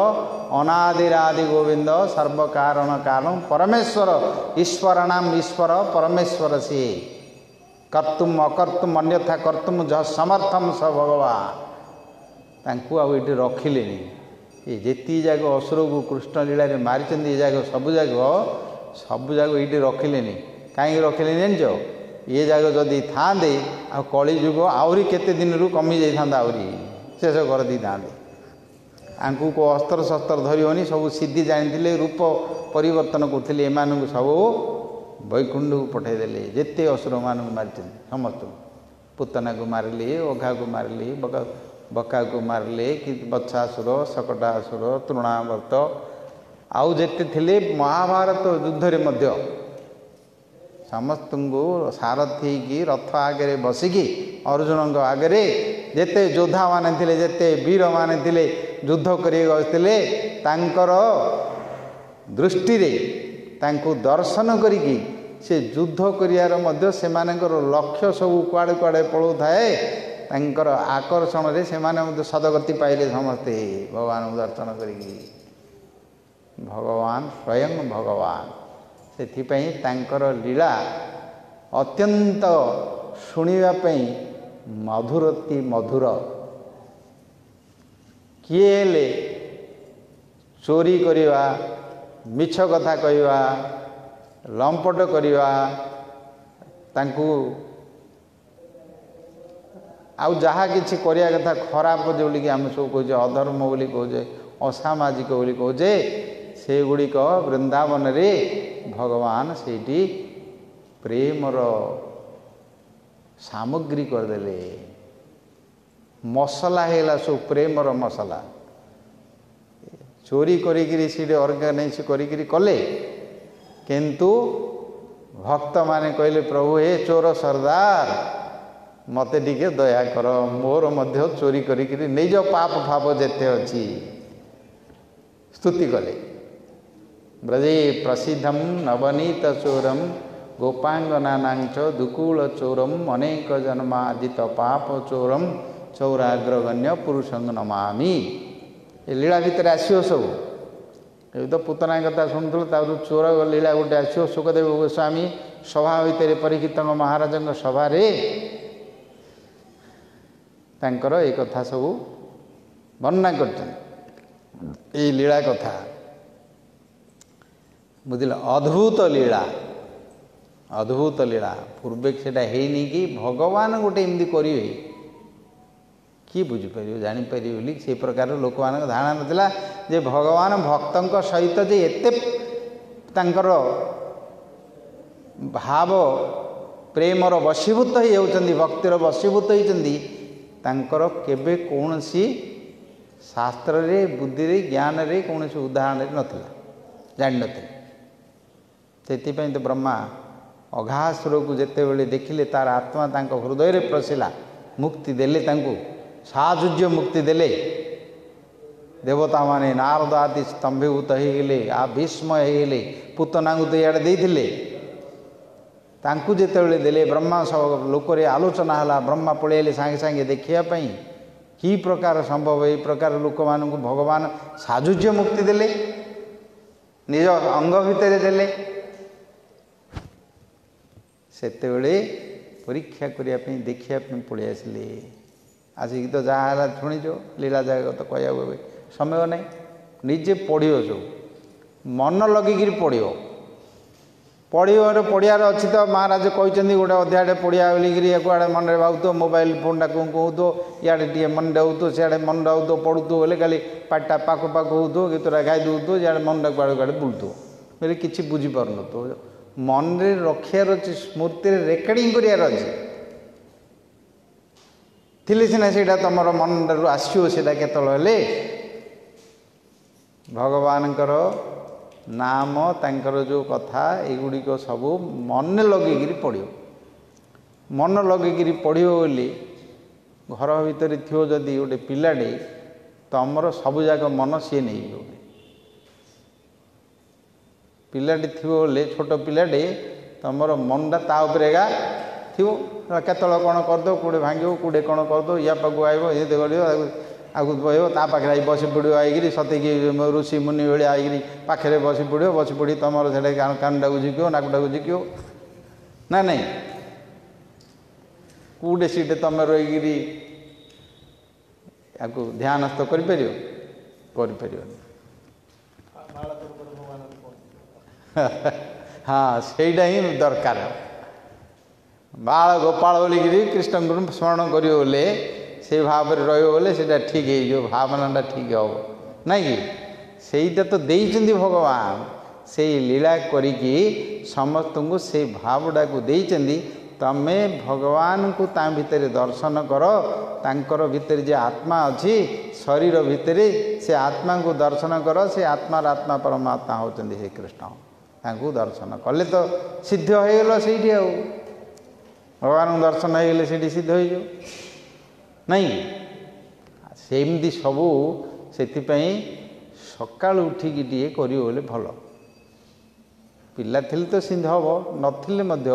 ଅନାଦିରାଦି ଗୋବିନ୍ଦ ସର୍ବକାରଣ କାରଣ ପରମେଶ୍ୱର ଈଶ୍ୱର ନାମ ଈଶ୍ୱର ପରମେଶ୍ୱର ସିଏ କର୍ତ୍ତୁମ ଅକର୍ତ୍ତୁମ ଅନ୍ୟଥା କର୍ତ୍ତୁମ ଯହ ସମର୍ଥମ ସ ଭଗବାନ ତାଙ୍କୁ ଆଉ ଏଠି ରଖିଲେନି ଏ ଯେତିକି ଯାକ ଅସୁରକୁ କୃଷ୍ଣ ଲୀଳାରେ ମାରିଛନ୍ତି ଏ ଯାକ ସବୁ ଯାକ ଏଇଠି ରଖିଲେନି କାହିଁକି ରଖିଲେନି ଜାଣିଛ ଏ ଯାକ ଯଦି ଥାଆନ୍ତେ ଆଉ କଳିଯୁଗ ଆହୁରି କେତେ ଦିନରୁ କମିଯାଇଥାନ୍ତା ଆହୁରି ଶେଷ କରିଦେଇଥାନ୍ତେ ଆଙ୍କୁ କେଉଁ ଅସ୍ତ୍ରଶସ୍ତ୍ର ଧରିବନି ସବୁ ସିଦ୍ଧି ଜାଣିଥିଲେ ରୂପ ପରିବର୍ତ୍ତନ କରୁଥିଲେ ଏମାନଙ୍କୁ ସବୁ ବୈକୁଣ୍ଠକୁ ପଠାଇଦେଲେ ଯେତେ ଅସୁରମାନଙ୍କୁ ମାରିଛନ୍ତି ସମସ୍ତଙ୍କୁ ପୁତନାକୁ ମାରିଲେ ଅଘାକୁ ମାରିଲେ ବକାକୁ ମାରିଲେ କି ବତ୍ସାସୁର ଶକଟାସୁର ତୃଣାବର୍ତ୍ତ ଆଉ ଯେତେ ଥିଲେ ମହାଭାରତ ଯୁଦ୍ଧରେ ମଧ୍ୟ ସମସ୍ତଙ୍କୁ ସାରଥି ହେଇକି ରଥ ଆଗରେ ବସିକି ଅର୍ଜୁନଙ୍କ ଆଗରେ ଯେତେ ଯୋଦ୍ଧାମାନେ ଥିଲେ ଯେତେ ବୀରମାନେ ଥିଲେ ଯୁଦ୍ଧ କରିବାକୁ ଆସିଥିଲେ ତାଙ୍କର ଦୃଷ୍ଟିରେ ତାଙ୍କୁ ଦର୍ଶନ କରିକି ସେ ଯୁଦ୍ଧ କରିବାର ମଧ୍ୟ ସେମାନଙ୍କର ଲକ୍ଷ୍ୟ ସବୁ କୁଆଡ଼େ କୁଆଡ଼େ ପଳାଉଥାଏ ତାଙ୍କର ଆକର୍ଷଣରେ ସେମାନେ ମଧ୍ୟ ସଦଗତି ପାଇଲେ ସମସ୍ତେ ଭଗବାନଙ୍କୁ ଦର୍ଶନ କରିକି ଭଗବାନ ସ୍ୱୟଂ ଭଗବାନ ସେଥିପାଇଁ ତାଙ୍କର ଲୀଳା ଅତ୍ୟନ୍ତ ଶୁଣିବା ପାଇଁ ମଧୁରତି ମଧୁର କିଏ ହେଲେ ଚୋରି କରିବା ମିଛ କଥା କହିବା ଲମ୍ପଟ କରିବା ତାଙ୍କୁ ଆଉ ଯାହା କିଛି କରିବା କଥା ଖରାପ ବୋଲିକି ଆମେ ସବୁ କହୁଛେ ଅଧର୍ମ ବୋଲି କହୁଛେ ଅସାମାଜିକ ବୋଲି କହୁଛେ ସେଗୁଡ଼ିକ ବୃନ୍ଦାବନରେ ଭଗବାନ ସେଇଠି ପ୍ରେମର ସାମଗ୍ରୀ କରିଦେଲେ ମସଲା ହେଇଗଲା ସବୁ ପ୍ରେମର ମସଲା ଚୋରି କରିକିରି ସେଇଠି ଅର୍ଗାନାଇଜ କରିକିରି କଲେ କିନ୍ତୁ ଭକ୍ତମାନେ କହିଲେ ପ୍ରଭୁ ହେ ଚୋର ସର୍ଦାର ମୋତେ ଟିକେ ଦୟା କର ମୋର ମଧ୍ୟ ଚୋରି କରିକିରି ନେଇଯାଅ ପାପ ଫାପ ଯେତେ ଅଛି ସ୍ତୁତି କଲେ ବ୍ରଜେ ପ୍ରସିଦ୍ଧಂ ନବନୀତ ଚୋରಂ ଗୋପାଙ୍ଗନାନାଞ୍ଚ ଦୁକୂଳ ଚୋରಂ ଅନେକ ଜନ୍ମାଦିତ ପାପ ଚୋରಂ ଚୌରାଗ୍ରଗଣ୍ୟ ପୁରୁଷଙ୍ଗ ନମାମି ଏ ଲୀଳା ଭିତରେ ଆସିବ ସବୁ ଏବେ ତ ପୁତନା କଥା ଶୁଣୁଥିଲୁ ତାପରେ ଚୋର ଲୀଳା ଗୋଟେ ଆସିବ ସୁଖଦେବ ଗୋସ୍ୱାମୀ ସଭା ଭିତରେ ପରୀକ୍ଷିତଙ୍କ ମହାରାଜଙ୍କ ସଭାରେ ତାଙ୍କର ଏ କଥା ସବୁ ବର୍ଣ୍ଣନା କରିଛନ୍ତି ଏଇ ଲୀଳା କଥା ବୁଝିଲ ଅଦ୍ଭୁତ ଲୀଳା ଅଦ୍ଭୁତ ଲୀଳା ପୂର୍ବେ ସେଟା ହେଇନି କି ଭଗବାନ ଗୋଟେ ଏମିତି କରିବେ କିଏ ବୁଝିପାରିବ ଜାଣିପାରିବ ବୋଲି ସେ ପ୍ରକାର ଲୋକମାନଙ୍କ ଧାରଣା ନଥିଲା ଯେ ଭଗବାନ ଭକ୍ତଙ୍କ ସହିତ ଯେ ଏତେ ତାଙ୍କର ଭାବ ପ୍ରେମର ବଶୀଭୂତ ହେଇଯାଉଛନ୍ତି ଭକ୍ତିର ବଶୀଭୂତ ହେଇଛନ୍ତି ତାଙ୍କର କେବେ କୌଣସି ଶାସ୍ତ୍ରରେ ବୁଦ୍ଧିରେ ଜ୍ଞାନରେ କୌଣସି ଉଦାହରଣରେ ନଥିଲା ଜାଣିନଥିଲେ ସେଥିପାଇଁ ତ ବ୍ରହ୍ମା ଅଘାସୁରକୁ ଯେତେବେଳେ ଦେଖିଲେ ତାର ଆତ୍ମା ତାଙ୍କ ହୃଦୟରେ ପ୍ରସିଲା ମୁକ୍ତି ଦେଲେ ତାଙ୍କୁ ସାହାଯ୍ୟ ମୁକ୍ତି ଦେଲେ ଦେବତାମାନେ ନାରଦ ଆଦି ସ୍ତମ୍ଭୀଭୂତ ହେଇଗଲେ ବିସ୍ମୟ ହେଇଗଲେ ପୁତନାଙ୍କୁ ତ ଇଆଡ଼େ ଦେଇଥିଲେ ତାଙ୍କୁ ଯେତେବେଳେ ଦେଲେ ବ୍ରହ୍ମା ଲୋକରେ ଆଲୋଚନା ହେଲା ବ୍ରହ୍ମା ପଳେଇଲେ ସାଙ୍ଗେ ସାଙ୍ଗେ ଦେଖିବା ପାଇଁ କି ପ୍ରକାର ସମ୍ଭବ ଏହି ପ୍ରକାର ଲୋକମାନଙ୍କୁ ଭଗବାନ ସାହାଯ୍ୟ ମୁକ୍ତି ଦେଲେ ନିଜ ଅଙ୍ଗ ଭିତରେ ଦେଲେ ସେତେବେଳେ ପରୀକ୍ଷା କରିବା ପାଇଁ ଦେଖିବା ପାଇଁ ପଳେଇ ଆସିଲେ ଆସିକି ତ ଯାହା ହେଲା ଶୁଣିଛ ଲୀଳା ଜାଗା ତ କହିବାକୁ ଏବେ ସମୟ ନାହିଁ ନିଜେ ପଢ଼ିବ ସବୁ ମନ ଲଗେଇକିରି ପଢ଼ିବାର ଅଛି ତ ମହାରାଜ କହିଛନ୍ତି ଗୋଟେ ଅଧ୍ୟାୟଟେ ପଢ଼ିବା ବୋଲିକିରି କୁଆଡ଼େ ମନରେ ଭାବୁଥିବ ମୋବାଇଲ ଫୋନ୍ଟା କହୁଥିବ ଇଆଡ଼େ ଟିକେ ମନଟା ହେଉଥିବ ସିଆଡ଼େ ମନଟା ହେଉଥିବ ପଢ଼ୁଥିବ ବୋଲେ ଖାଲି ପାଟିଟା ପାଖ ହେଉଥିବ ଗୀତଟା ଗାଇ ଦେଉଥିବ ଇଆଡ଼େ ମନଟା କୁଆଡ଼େ କୁଆଡ଼େ ବୁଲୁଥିବ ବୋଲେ କିଛି ବୁଝିପାରୁନଥିବ ମନରେ ରଖିବାର ଅଛି ସ୍ମୃତିରେ ରେକର୍ଡ଼ିଂ କରିବାର ଅଛି ଥିଲେ ସିନା ସେଇଟା ତୁମର ମନରୁ ଆସିବ ସେଇଟା କେତେବେଳେ ହେଲେ ଭଗବାନଙ୍କର ନାମ ତାଙ୍କର ଯେଉଁ କଥା ଏଗୁଡ଼ିକ ସବୁ ମନେ ଲଗେଇକିରି ପଢ଼ିବ ମନ ଲଗେଇକିରି ପଢ଼ିବ ବୋଲି ଘର ଭିତରେ ଥିବ ଯଦି ଗୋଟେ ପିଲାଟେ ତୁମର ସବୁଯାକ ମନ ସିଏ ନେଇଯିବ ପିଲାଟି ଥିବ ବୋଲେ ଛୋଟ ପିଲାଟେ ତୁମର ମନଟା ତା ଉପରେ ଏକା ଥିବ କେତେବେଳେ କ'ଣ କରିଦେବ କେଉଁଟେ ଭାଙ୍ଗିବ କେଉଁଟେ କ'ଣ କରିଦେବ ୟା ପାଖକୁ ଆଇବ ଏତେ କରିବ ଆଗକୁ ବହିବ ତା ପାଖରେ ଆଇ ବସି ପଡ଼ିବ ଆଇକିରି ସତେକି ଋଷି ମୁନି ଭଳିଆ ଆଇକିରି ପାଖରେ ବସି ପଡ଼ି ତୁମର ସେଟା କାନଟାକୁ ଝିକିବ ନାକଟାକୁ ଝିକିବ ନା ନାହିଁ କେଉଁଟେ ସିଟେ ତୁମେ ରହିକିରି ୟାକୁ ଧ୍ୟାନସ୍ଥ କରିପାରିବନି ହଁ ସେଇଟା ହିଁ ଦରକାର ବାଳ ଗୋପାଳ ବୋଲିକିରି କୃଷ୍ଣଙ୍କୁ ସ୍ମରଣ କରିବ ବୋଲେ ସେ ଭାବରେ ରହିବ ବୋଲେ ସେଇଟା ଠିକ୍ ହେଇଯିବ ଭାବନାଟା ଠିକ୍ ହେବ ନାଇଁ କି ସେଇଟା ତ ଦେଇଛନ୍ତି ଭଗବାନ ସେଇ ଲୀଳା କରିକି ସମସ୍ତଙ୍କୁ ସେଇ ଭାବଟାକୁ ଦେଇଛନ୍ତି ତମେ ଭଗବାନଙ୍କୁ ତା ଭିତରେ ଦର୍ଶନ କର ତାଙ୍କର ଭିତରେ ଯେ ଆତ୍ମା ଅଛି ଶରୀର ଭିତରେ ସେ ଆତ୍ମାଙ୍କୁ ଦର୍ଶନ କର ସେ ଆତ୍ମାର ଆତ୍ମା ପରମାତ୍ମା ହେଉଛନ୍ତି ସେ କୃଷ୍ଣ ତାଙ୍କୁ ଦର୍ଶନ କଲେ ତ ସିଦ୍ଧ ହେଇଗଲ ସେଇଠି ଆଉ ଭଗବାନଙ୍କୁ ଦର୍ଶନ ହେଇଗଲେ ସେଇଠି ସିଦ୍ଧ ହେଇଯିବ ନାଇଁ ସେମିତି ସବୁ ସେଥିପାଇଁ ସକାଳୁ ଉଠିକି ଟିକେ କରିବ ବୋଲେ ଭଲ ପିଲା ଥିଲେ ତ ସିଦ୍ଧ ହେବ ନଥିଲେ ମଧ୍ୟ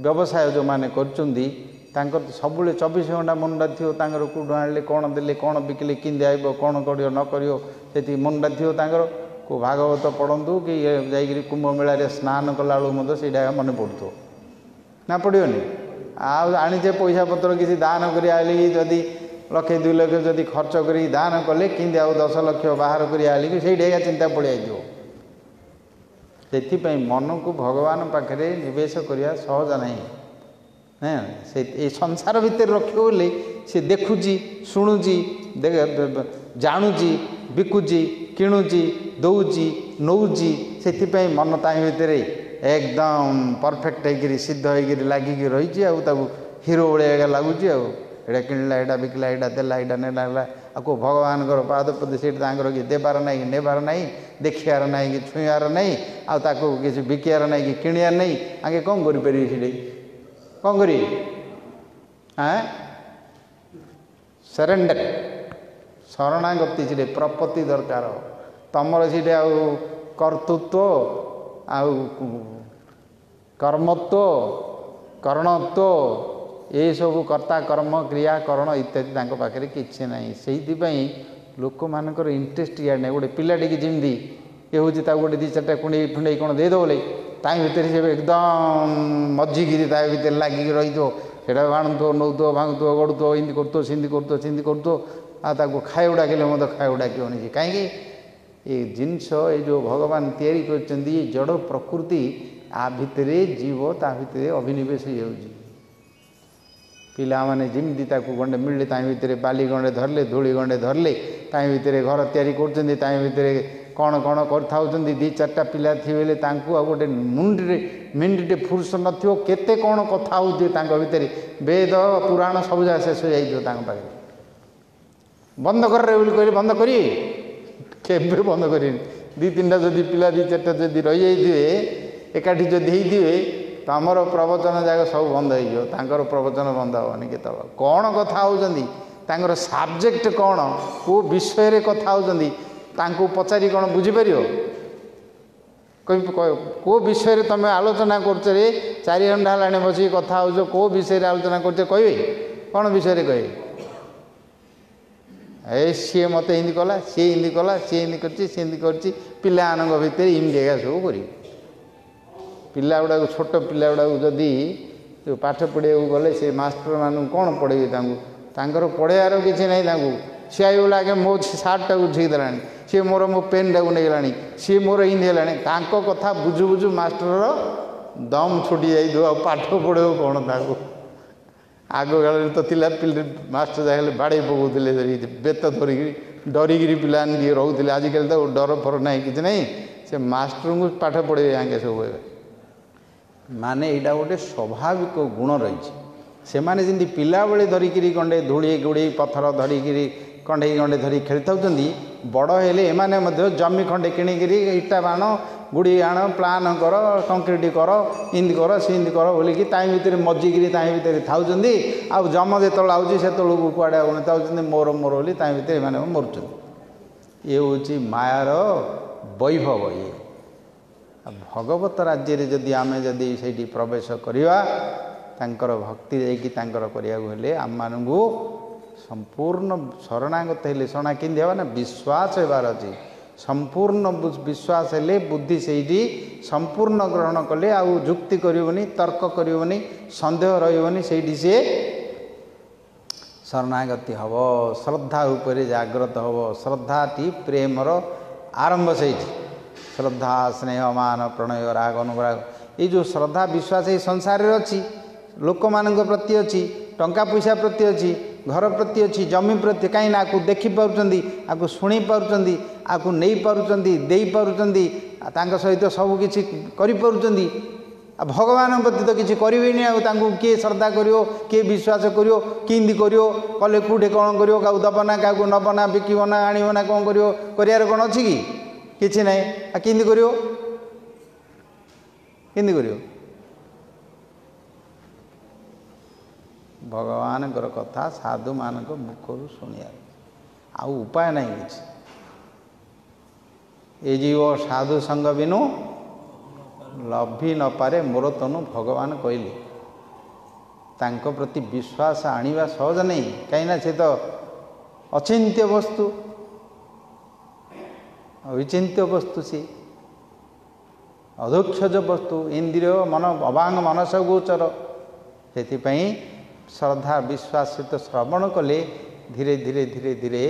ବ୍ୟବସାୟ ଯେଉଁମାନେ କରୁଛନ୍ତି ତାଙ୍କର ସବୁବେଳେ 24 ଘଣ୍ଟା ମନଟା ଥିବ ତାଙ୍କର କେଉଁଠୁ ଆଣିଲେ କ'ଣ ଦେଲେ କ'ଣ ବିକିଲେ କେମିତି ଆଇବ କ'ଣ କରିବ ନ କରିବ ସେତିକି ମନଟା ଥିବ ତାଙ୍କର କେଉଁ ଭାଗବତ ପଢ଼ନ୍ତୁ କି ଯାଇକିରି କୁମ୍ଭ ମେଳାରେ ସ୍ନାନ କଲାବେଳକୁ ମଧ୍ୟ ସେଇଟା ମନେ ପଡ଼ୁଥିବ ନା ପଡ଼ିବନି ଆଉ ଆଣିଛେ ପଇସା ପତ୍ର କିଛି ଦାନ କରି ଆଣିକି ଯଦି 1,00,000 2 ଲକ୍ଷ ଯଦି ଖର୍ଚ୍ଚ କରିକି ଦାନ କଲେ କେମିତି ଆଉ 10 ଲକ୍ଷ ବାହାର କରି ଆଣିକି ସେଇଠି ଏକା ଚିନ୍ତା ପଡ଼ିଯାଇଥିବ ସେଥିପାଇଁ ମନକୁ ଭଗବାନ ପାଖରେ ନିବେଶ କରିବା ସହଜ ନାହିଁ ସେ ଏ ସଂସାର ଭିତରେ ରଖିବ ବୋଲି ସେ ଦେଖୁଛି ଶୁଣୁଛି ଜାଣୁଛି ବିକୁଛି କିଣୁଛି ଦେଉଛି ନେଉଛି ସେଥିପାଇଁ ମନ ତା ଭିତରେ एकदम परफेक्ट होकर सिद्ध होकर लगिक रही हिरो भाया लगुच एटा किणला एटा बिकला एटा देला एटा नेला आपको भगवान पादपद से देवार ना नेबार ना देखार ना कि छुईबार ना आपको किसी बिकार ना कि किणवार नहीं आगे कौन करें कौन करें सरेंडर शरणागति से प्रपत्ति दरकार तमर से कर्तृत्व आउ कर्मत्व करणत्व ये सब कर्ता कर्म क्रिया करण इत्यादि पाखे किसी ना से लोक मान इंटरेस्ट या नहीं गोटे पिलाटी की जमी ये हूँ गोटे 2-4टा कुंडे फुंडे कौन देदेव बोले भितर से एकदम मज्जिकी भितर लगिक रही है भाणुव नौथो भांगुव गड़ुव इमती कर खाइबू डाकिले मत खाइबू डाकनी कहीं ये जिनस ये जो भगवान तैयारी करछन्ती ये जड़ प्रकृति आ भितरे जीव ता भितरे अभिनिवेश हो पिला माने जिमती ताकू गंडे मिलले ता भितरे बाली गंडे धरले धूली गंडे धरले ता भितरे घर तैयारी करछन्ती ता भितरे कौन कौन करथाउछन्ती दी चारटा पिला थिबेले तांकू आ गोटे मुंडे मिनिटे फुर्स नथियो केते कौन कथा होउथि तांको भितरे वेद पुराण सब जा शेष हो जाइयो तांको पाखे बंद कर रे बोली कहले बंद करी केबे बंद करी दी तीनटा जदि पिला दी चारटा जदि रहि जाइथिबे एकाठी जदि हेइथिबे तो आमर प्रवचन जाक सब बंद हो तांकर प्रवचन बंद हेनी केत कौन कथा होउछन्ती तांकर सब्जेक्ट कौन को विषय रे कथा होउछन्ती तांको पचारि कौन बुझी परियो को विषय तुम आलोचना करछ रे 4 घंटा हेलाणी बसी कथा हो को विषय आलोचना करछ कहबे कौन विषय कहे ए सी मत हिंदी कला सी हिंदी कला सी हिंदी कर पिला भितर इमती एगा सब कर पिला गुड़ा छोट पिला गुड़ा जदि पाठ पढ़ा गले से मास्टर मान कौन पढ़े तांकर पढ़ार किसी ना सी आई बोला आगे मो सार्ट टाक उठे देला सी मोर मो पेन टाक नहीं सी मोर हिंदी है कथा बुझु बुझु मास्टर दम छुटी जाइए पाठ पढ़े कौन ताको आग काल तो तिला मास्टर जाए बाड़े पकाउले बेत धरिकी डरिकी पिला रोते आजिकल तो डर फर ना कि ना से मास्टर को पाठ पढ़े आगे सब माने यहाँ गोटे स्वाभाविक गुण रही से माने जमी पिला बेले धरिकी गंडे धूली गुड़ी पथर धरिकी कंडे गंडे धरी खेली था बड़ हेले एमाने जमी खंडे किणिकी इटा बाण गुड़ी आण प्लान कर कंक्रीट कर इंदी कर सिंदी कर बोलिकी भितर मजिकी भितर था आउ जम जो आउे से कड़े चाहते मोर मोर बोली भितर एम मरुच ये हूँ मायार वैभव ये भगवत राज्य जदि आम जदि से प्रवेश करवा भक्ति जाकि आम मानू संपूर्ण शरणागत हेले शरणा केंदी हेबा ना विश्वास हेबार अछि संपूर्ण विश्वास हेले बुद्धि सेठी संपूर्ण ग्रहण कले आउ जुक्ति करिवनी तर्क करिवनी संदेह रहिवनी सेठी से शरणागति हब श्रद्धा उपरे जागृत हब श्रद्धाटी प्रेमर आरंभ सेठी श्रद्धा स्नेह मान प्रणय राग अनुराग ये जो श्रद्धा विश्वास ये संसार रे अछि लोक मानक प्रति अछि टंका पैसा प्रति अछि घर प्रति अच्छी जमी प्रति कहीं आपको देखी पार्टी आपको शुणी पार्टी आपको नहीं पार्टी दे पार्टी सहित सब किसी करें भगवान प्रति तो किसी करें आपको किए श्रद्धा करियो किए विश्वास करियो किंदी करियो कले कूटे कौन करियो क्या दबना क्या नबना बिकना आणवना कौन करियो करियार कौन अच्छी कि ना किंदी करियो किंदी करियो भगवान कथा साधु मान मुखर शुणिया आउ उपाय नहीं किसी ये जीव साधु संग बिनु लभि न पारे मोर तनु भगवान कहले तांको प्रति विश्वास आनिबा सहज नहीं कहीं से तो अचिंत्य वस्तु अविचिंत्य वस्तु सी अधोक्षज वस्तु इंद्रिय मन अभांग मनस गोचर से श्रद्धा विश्वास सहित श्रवण कले धीरे धीरे धीरे धीरे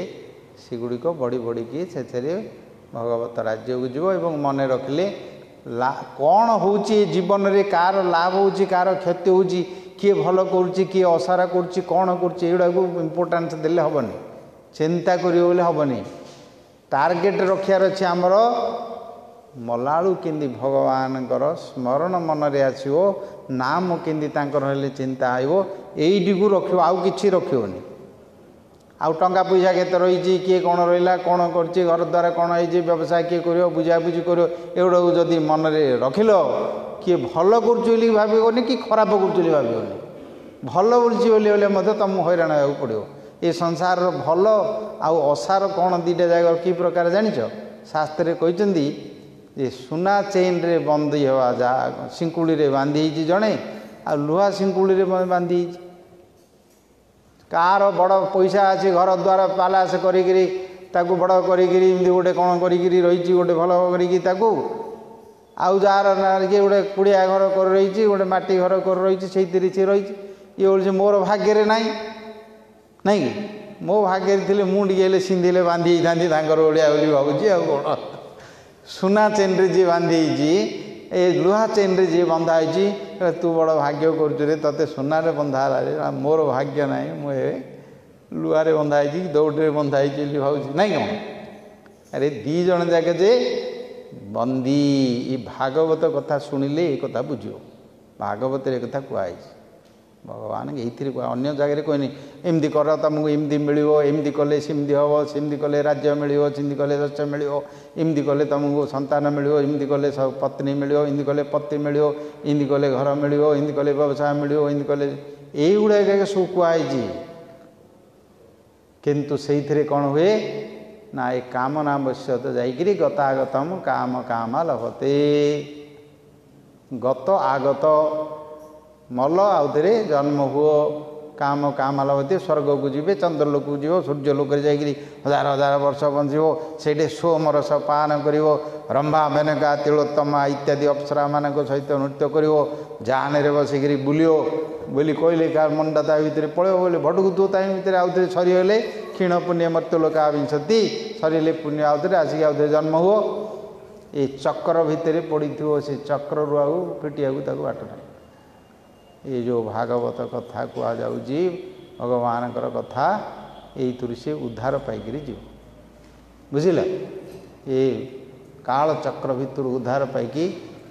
सेगुड़िक बढ़ी बढ़ी से भगवत राज्य को जीव एवं मन रखिले कौन हो जीवन रे कार लाभ हो कार क्षति हो किए भल कर किए असारा कर कौन करा इम्पोर्टान्स देले हेनी चिंता करें हेनी टार्गेट रखार अच्छे आमर मलालू केंदी भगवान स्मरण मन रे आसो नाम केंदी हेले चिंता आइबो एइडी को रखियो आउ किछि रखियोनी आउ टंका पैसा केते रही किए कौन रहा कौन कर घर द्वारा कौन है व्यवसाय किए कर बुझाबुझी कर एगुड़ा जदि मन में रखिल किए भल कर भावन कि खराब कर भावन भल बोली तुम हैरान होगा पड़ो ये संसार भल आउ असार कौन दीटा जगह कि प्रकार जानिछ शास्त्र कहते ये सुना चेन रे बंदी हवा जा सिंकुड़ी रे बांधी जड़े आ लुहा सिंकुड़ी रे बांधी कार बड़ पैसा अच्छे घर द्वार पालास करी बड़ करी गोटे कौन करी रही गोटे भल करी आउ जार किए गोटे कुड़िया घर कर रही गोटे माटी घर कर रही से रही ये बोल मोर भाग्य रे नहीं कि मो भाग्य थे मुझे सिंधिले बांधी था ओडिया बोली भावुची आ कौन सुना चेन रे जी बांधी ए लुहा चेन रे जी बंधा तू बड़ भाग्य कर ते सुनारे बंधा मोर भाग्य ना मुझे लुहारे बंधा दौड़े बंधा भावुची ना कौन अरे दी जन जाके जे बंदी ये भागवत कथा शुणिले ये कथा बुझ भागवत रे कथा कहई भगवान ये अन्य जगह कहनी एमती कर तुमको एमती मिल एमती कले सेमती हम सेमती कले राज्य मिल सेमती कले शस्य मिल एमती कले तुमको संतान मिल एमती कले सब पत्नी मिल एमती कले पति मिल एमती कले घर मिल एमती कले व्यवसाय मिल एमती कले युवा सब कहई किंतु से कौन हुए ना ये कामना बश्य तो जाइकरी गतागतम काम काम लभते गत आगत मल आउे जन्म हुओ काम काम लभते स्वर्ग को जीवे चंद्रलोक को जीव सूर्यलोक जाइकरी हजार हजार वर्ष बंचो से सोम रस पान कर रंभा मेनका तिलोत्तमा इत्यादि अप्सरा मान सहित नृत्य कर जान रे बसिकी बुलियो बोली कहले कार मनटा ता भितर पड़ो बोले भटकु तू ता भितर आउे सरीगले क्षीण पुण्य मर्त्यलोका विंशति सरीले पुण्य आउे आसिक आउे जन्म हुओ ये चक्र भितर पड़ी थो से चक्र रु आउ फिटिया बाट ना ये जो भागवत कथा कहुची भगवान कथा ये से उद्धार पाइक जीव बुझिल ये काल चक्र भितर उद्धार पाइक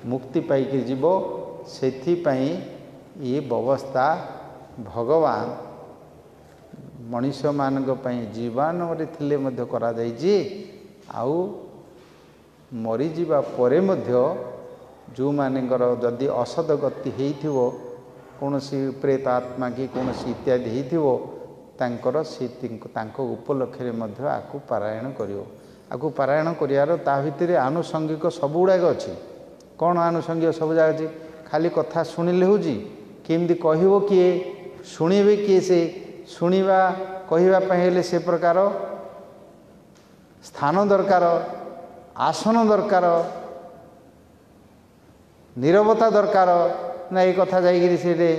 मुक्ति पाइक जीव से ये व्यवस्था भगवान मनीष मान जीवन थे करा आउ मरीजा परे जो मानकर जदि असद गति हो कौन सी प्रेत आत्मा की कौन सी इत्यादि होकर उपलक्ष्य आपको पारायण कर पारायण कर भितर आनुषंगिक सब गुड़ाक अच्छी कौन आनुषंगिक सब जगह अच्छी खाली कथा शुणिले हूँ केमती कह किए शुणे किए से शुणा कहवाई से प्रकार स्थान दरकार आसन दरकार नीरवता दरकार ना ये कथा जाइए से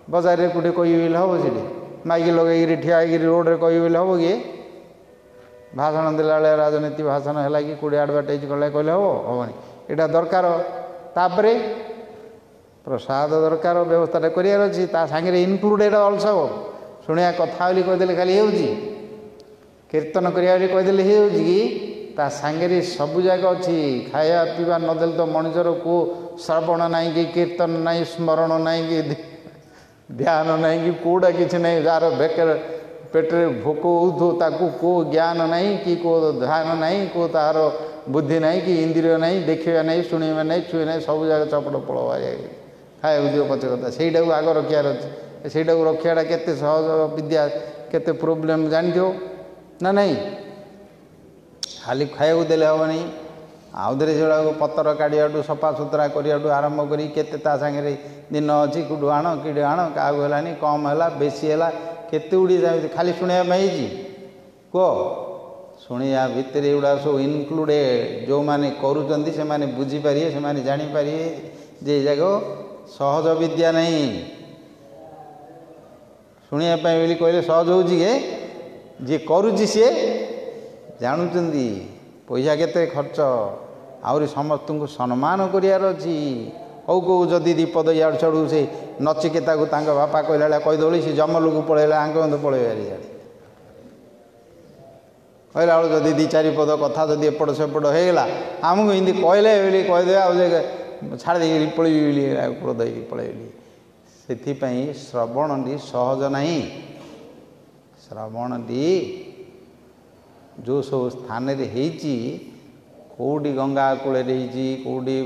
बजार में कौटे कह हम से माइक लगे ठिया रोड रे कह हम कि भाषण देला राजनीति भाषण है कि कौटे आडभटाइज कले कहले हम हेनी यहाँ दरकार तापरे प्रसाद दरकार व्यवस्था करार अच्छी सांगे इनक्लूडेड अल्सो शुणिया कथा बोली कहीदे खाली हो कीर्तन करिया कहीदे कि सांगे सब जगह अच्छी खाया पीवा नदेल तो मनुष्यर को श्रवण ना कि कीर्तन ना स्मरण ना कि ध्यान ना कि कौटा कि ना जार बेकर पेटे भोक हो को ज्ञान ना कि को ध्यान ना को तार बुद्धि ना कि इंद्रिय ना देखा ना शुणा ना छुए ना सब जगह चपड़ पड़वा खाया दिव पच कथा से आग रखार अच्छे से रखाटा के सहज विद्या केते प्रोब्लेम जान ना नहीं खाली खाया देले हम नहीं आउे से पतर काढ़िया सफा सुतरा करा आरंभ कर दिन अच्छी कौटू आण कि आण क्या है कम है बेसी है केते गुड़ी खाली शुणाई कह शुणा भितर एगुड़ा सब इनक्लूडेड जो मैंने करुँच से मैंने बुझीपारे से जानीपारे जे जाक सहज विद्या नहीं शुणापी कहले सहज हो जी करुच्ची सी जानुंट पैसा केते खर्च आहरी समस्त को सम्मान करार अच्छी कौ कौ जदि दीपद इड़ चढ़ू से नचिकेता को बापा कहला कहीदे सी जमल को पलैला आंक पलैबारी कहला बेलू जदि दी चार पद कथा जदि एपट सेपट होगा आमको इमती कहले बोली कहीदे आ छाड़ पलैबी कूड़ दे पलैबी से श्रवणटी सहज नहीं श्रवणटी जो सब स्थान होती कौटी गंगा कूल कौटी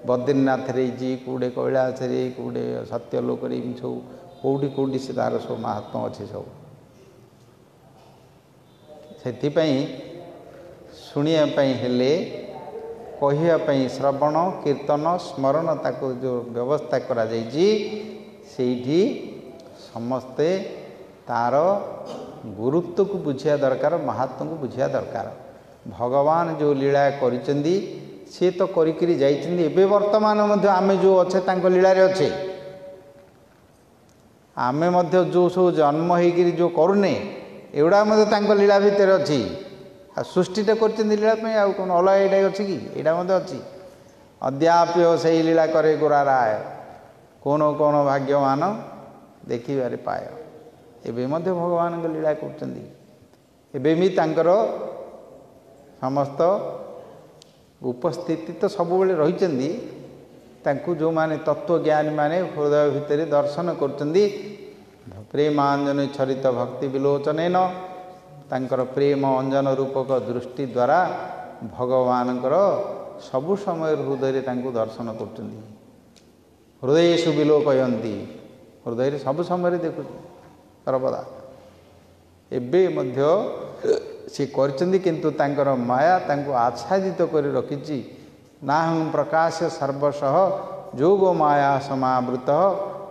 बद्रीनाथ रही कौटे कैलाश कौटे सत्यलोक सब कौटी कौटी से तार सब महात्मा अच्छे सब से शुणापी हेले कहवाई श्रवण कीर्तन स्मरण ताको जो व्यवस्था करा से समस्ते तार गुरुत्व को बुझिया दरकार महात्मा को बुझिया दरकार भगवान जो लीला करिसेंदी सी तो करी जाइए वर्तमान आमे जो अच्छे तांको लीलारे अच्छे आमे जो सब जन्म होकर जो करूने एगुड़ा लीला भितर अच्छी सृष्टिटा कर लीला कौन अलग ये अच्छी कि यहाँ अच्छी अद्याप्य से लीला करे गोरा राय कौन कौन भाग्यवान देखिबारे पाय एवं भगवान लीला कर समस्त उपस्थिति तो सब रही जो माने तत्वज्ञानी माने हृदय भितर दर्शन कर प्रेमांजन छरित भक्ति विलोचन तांकर प्रेम अंजन रूपक दृष्टि द्वारा भगवान सबु समय हृदय दर्शन कर हृदयेषु विलोकयन्ति हृदय सब समय देखु सर्वदा एबे मध्य से करचंदी किंतु तांकर माया तांको आच्छादित कर रखिछि नाहं प्रकाश सर्वशः जोगो माया समावृत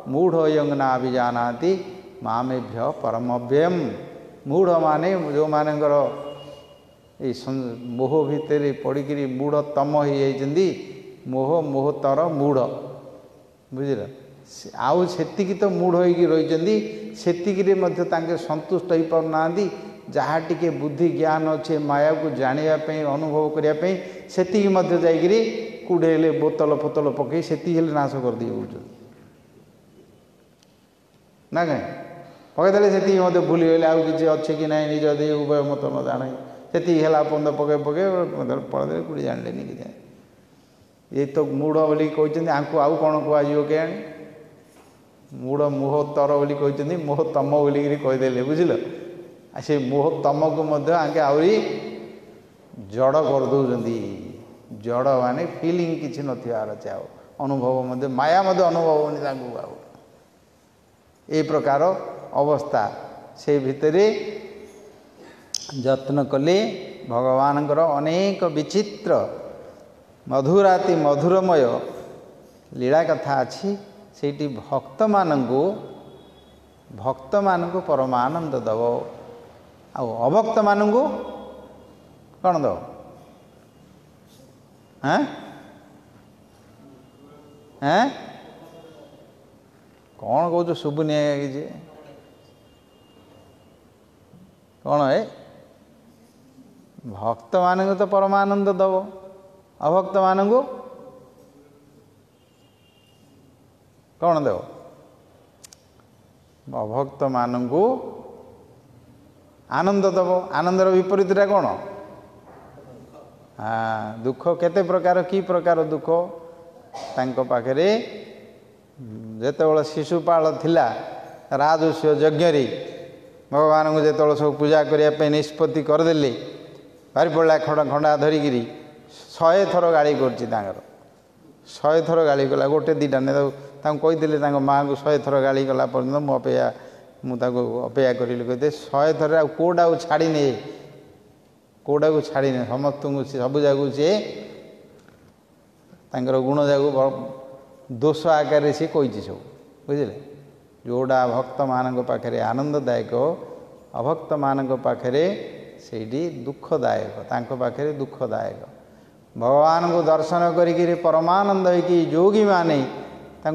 मूढ़ नाभिजानाति मामेभ्य परमव्ययम् मूढ़ माने जो मानकर मोह भितर पड़िकी मूढ़ तम हो जाती मोह मोहतर मूढ़ बुझल आउ सेतिकी तो मूढ़ होगी रही सेतिकी संतुष्ट हो पाना जहाँ टिके बुद्धि ज्ञान अच्छे माया को जानापी अनुभव करने से जाइए कूड़े बोतल फोतल पकई से नाश कर दी ना कहीं पकईदे से भूली गले आउ कि अच्छे कि ना निज दे उभय मत न जाने से पर्यटन पके पके पड़े कूड़े जानले कि ये तो मूढ़ बोली कहते आंकु आउ कौन कह क्या मूढ़ मोह तर बोली कहते मोह तम बोलिकी कहीदे बुझल से मोह तम को आगे आहरी जड़ कर दौरान जड़ माने फिलिंग किसी नार अच्छे अनुभव माया अनुभव होनी ए प्रकार अवस्था से भितर जत्न कले भगवान अनेक विचित्र मधुराति मधुरमय लीला कथा अच्छी से भक्त मानू परमानंद दब अभक्त मानू कौन दब हाँ हाँ कौन कह शुभुनि कि कौन है भक्त मानू तो परमानंद दब अभक्त मानू कौन देव अभक्त मानू आनंद दब आनंदर विपरीतटा कौन हाँ दुख केते प्रकार की प्रकार दुख तांको पाखरे जेतेबेले शिशुपाल थिला राजस्व यज्ञ भगवान को जेतेबेले सब पूजा करने निष्पत्ति करदे भारी पड़ा खंडा धरिकी 100 थर गाड़ी कर 100 थर गाड़ी कला गोटे दीटा नहीं कही माँ को 100 थर गाड़ी कला पर्यटन मुझे अपेक्षा करी कहते 100 थर कौटा को छाड़ी नहीं कौटा को छाड़ी नहीं समस्त को सब जगह सी गुण जगह दोष आकार सी कही सब बुझे जोड़ा भक्त मान पाखे आनंददायक अभक्त मान पाखे से दुखदायक पाखे दुखदायक भगवान को दर्शन करी परमानंद होगी जोगी माने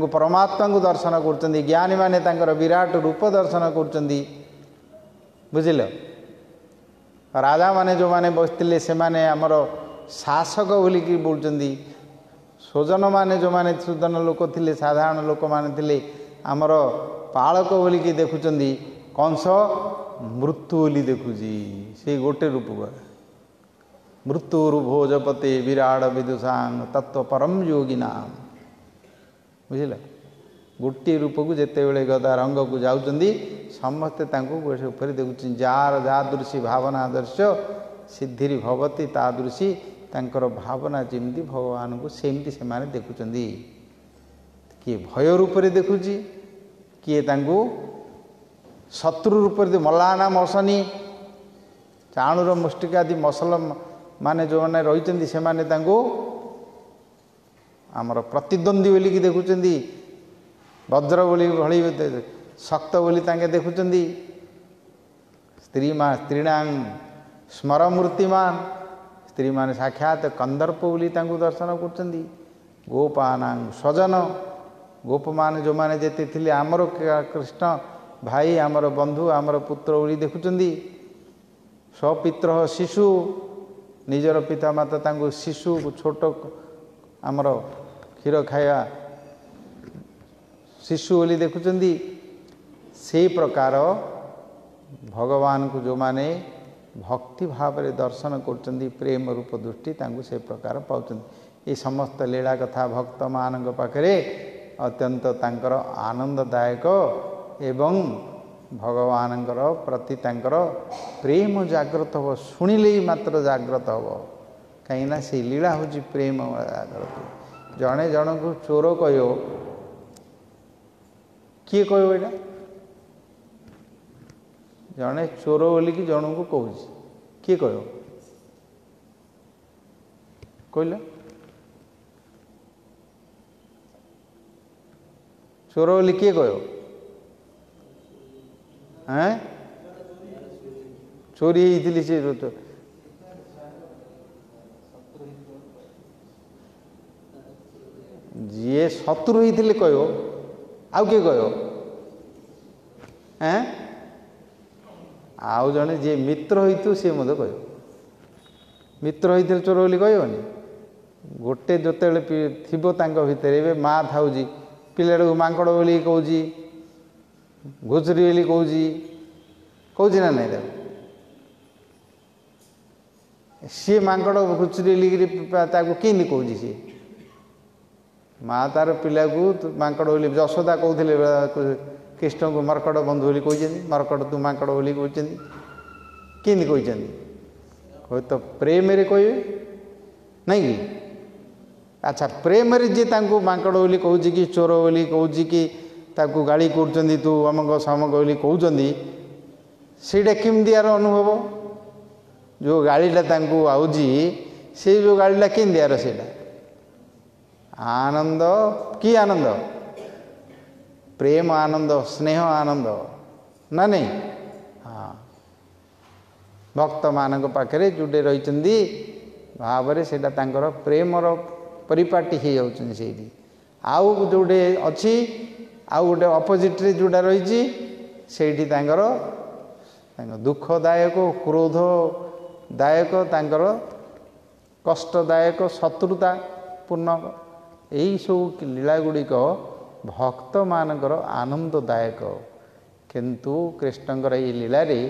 परमात्मा को दर्शन कर ज्ञानी माने विराट रूप दर्शन कर बुझिल राजा माने जो माने बसते से माने आमर शासक बोलिकी बोलते स्वजन माने जो माने सुदन लोक थे साधारण लोक माने थे आमर पालक बोलिकी देखुं कंस मृत्यु बोली देखुची से गोटे रूप मृत्युरु भोजपते विराट विदुषांग तत्व परम योगिना बुझल गोटे रूप को जिते बड़े गदा रंग को जाऊँगी समस्ते ऊपर देखुं जार जादृशी भावना आदर्श सिद्धि भवती तादृशी तांकर भावना जमी भगवान को सेमती से माने देखुं किए भय रूप से देखुची किए शत्रु रूप से मलाना मसनी चाणुर मुष्टिकादि मसल माने जो मैंने रही से माने आमर प्रतिद्वंदी बोलिकी देखुं वज्र बोली भली शक्त बोली देखुं स्त्रीणांग स्मर मूर्तिमान स्त्री मान साक्षात कंदर्प बोली दर्शन कर गोपानांग स्वजन गोप मान जो मैंने जेते आमर कृष्ण भाई आमर बंधु आमर पुत्र बोली देखुं स्वपित्र शिशु निजर पितामाता तांको शिशु छोट आमर क्षीर खाया शिशु बोली देखुचंदी से प्रकार भगवान को जो माने भक्ति भाव में दर्शन कर प्रेम रूप दृष्टि तांको से प्रकार पाउचंदी। ये समस्त लीला कथा भक्त मान पाखरे अत्यंत तांकर आनंददायक एवं भगवान प्रति तांकर प्रेम जागृत हो शुणिले मात्र जागृत हो कहीं से लीला हूँ प्रेम जागृत जड़े जन को चोर कह किए कह यहाँ जड़े चोर बोलिकी जन को कह किए कह कहल चोर बोली किए कह हैं चोरी होती से जी शत्रु होते कह आउ किए कह हैं आउ जड़े जी मित्र हो सी मत कह मित्र होते चोर बोली कहनी गोटे जोते थी भितर माँ था पिलाड़ को मांकड़ बोली कौच घुचुरी बोली कौच ना नहीं सी मांकड़ घुचुरी बोलिकी किन कौच सी माँ तार पिला को मांकड़ बोली यशोदा कहते कृष्ण को मरकड़ बंधु बोली कहते मरकड़ तू मांकड़ बोली कहते किन कह तो प्रेम रे कहे नहीं कि अच्छा प्रेम रे जी मांकड़ बोली कहूँ कि चोर बोली कहूँ कि ताकू गाड़ी कर तू अमक समक बोली कहते सीटा केमती यार अनुभव जो गाड़ीटा आउजी से जो गाड़ीटा केमती यार से आनंद कि आनंद प्रेम आनंद स्नेह आनंद ना नहीं हाँ भक्त मान पाखे जोटे रही भाव से प्रेमर परिपाटी हो जाती आउ जोटे अच्छी आउ गोटे अपोजिट्रे जोटा रही से दुखदायक क्रोधदायक कष्टदायक शत्रुता पूर्ण यही सब लीला गुड़िक भक्त मानकर आनंददायक किंतु कृष्णकर ये लीला रे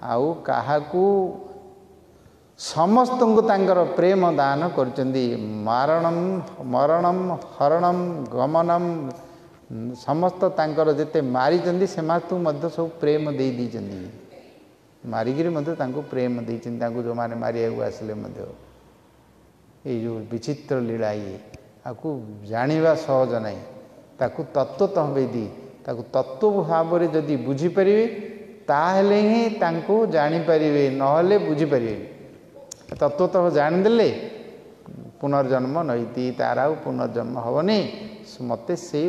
आउ काहाकू समस्त को तांकर प्रेम दान करचंदी मारणम मरणम हरणम गमनम समस्त तांकर जेते मारिचंदी से मातु मध्य सब प्रेम दे दीचंदी मारिगिरी मध्य तांको प्रेम देचंदी तांको जो माने मारिया को आसले मध्य ये जो विचित्र लीला ये आपको जानिबा सहज नहीं ताकू तत्वतः वेदी ताकू तत्व भाव में जदि बुझीपारे ताहले ही तांको जानीपारे नहले बुझीपारे तत्वतः जानीदे पुनर्जन्म नईति तार आ पुनर्जन्म हेनी मत से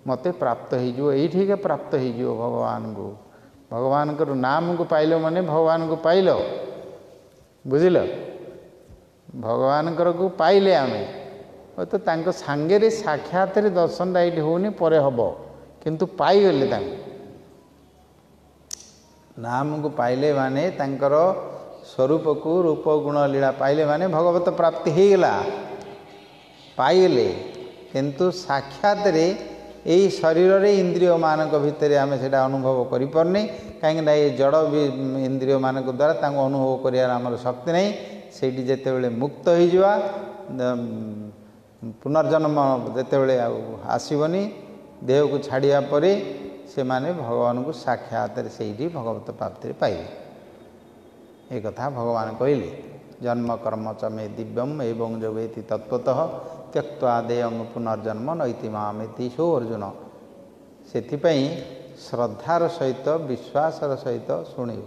मत प्राप्त हो ये प्राप्त हो भगवान को नाम को पाइल माने भगवान को पाइल बुझिल भगवान को पाइले आम तो तांको सांगे रे साक्षात रे दर्शन डाइट होनी परे हब किंतु पाइगले नाम को पाइले माने तांकर स्वरूप को रूप गुण लीला पाइले माने भगवत प्राप्ति हो गला पाइले किंतु साक्षात रे यही शरीर रे इंद्रिय मानक भितर आम से अनुभव करें कहीं ये जड़ इंद्रिय मानक द्वारा अनुभव कर शक्ति नहीं से जिते मुक्त हो जावा पुनर्जन्म जिते आसबनी देह को छाड़िया पर से माने भगवान को साक्षात से भगवत प्राप्ति पाइबे एक कथा भगवान कहले जन्म कर्म च मे दिव्यम एवं जो वेति तत्वतः त्यक्त्वा देयं पुनर्जन्म नैति मामेति सो अर्जुन से श्रद्धार सहित विश्वासर सहित शुणु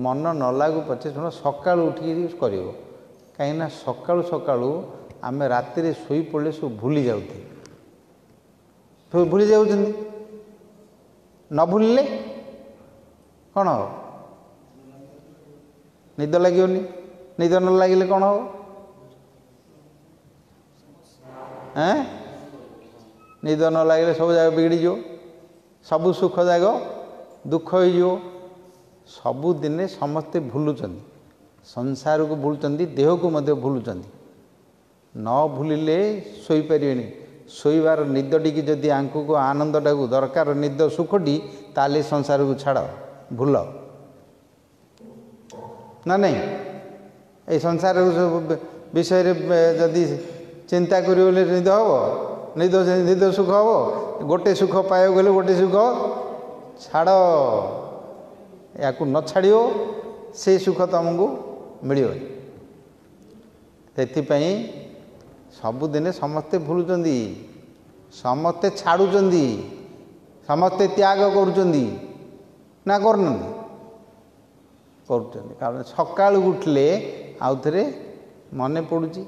मन न लागू पचे शुण सका उठिक कर कहीं सका सका आम राति शोई पड़े सब भूली जाऊ भूली जाऊँ न भूलिले कौन हो निद लगे निद न लगे कौन हो निद न लगे सब जगह बिगड़ सबू सुख जाग दुख हो ସବୁदिନେ ସମସ୍ତେ ଭୁଲୁଛନ୍ତି, ସଂସାରକୁ ଭୁଲୁଛନ୍ତି, ଦେହକୁ ମଧ୍ୟ ଭୁଲୁଛନ୍ତି। ନ ଭୁଲିଲେ ଶୋଇପାରିବେନି। ଶୋଇବାର ନିଦଟିକି ଯଦି ଆଙ୍କୁକୁ ଆନନ୍ଦଟାକୁ ଦରକାର ନିଦ ସୁଖଟି, ତାହେଲେ ସଂସାରକୁ ଛାଡ଼, ଭୁଲ ନା ନାହିଁ। এই ସଂସାର ବିଷୟରେ ଯଦି ଚିନ୍ତା କରିବ ବୋଲେ ନିଦ ହେବ, ନିଦ ସୁଖ ହେବ। ଗୋଟେ ସୁଖ ପାଇବାକୁ ଗଲେ ଗୋଟେ ସୁଖ ଛାଡ଼, ୟାକୁ ନ ଛାଡ଼ିବ ସେ ସୁଖ ତୁମକୁ ମିଳିବନି। ସେଥିପାଇଁ ସବୁଦିନେ ସମସ୍ତେ ଭୁଲୁଛନ୍ତି, ସମସ୍ତେ ଛାଡ଼ୁଛନ୍ତି, ସମସ୍ତେ ତ୍ୟାଗ କରୁଛନ୍ତି ନା କରୁନାହାନ୍ତି? କରୁଛନ୍ତି। କାରଣ ସକାଳୁ ଉଠିଲେ ଆଉ ଥରେ ମନେ ପଡ଼ୁଛି,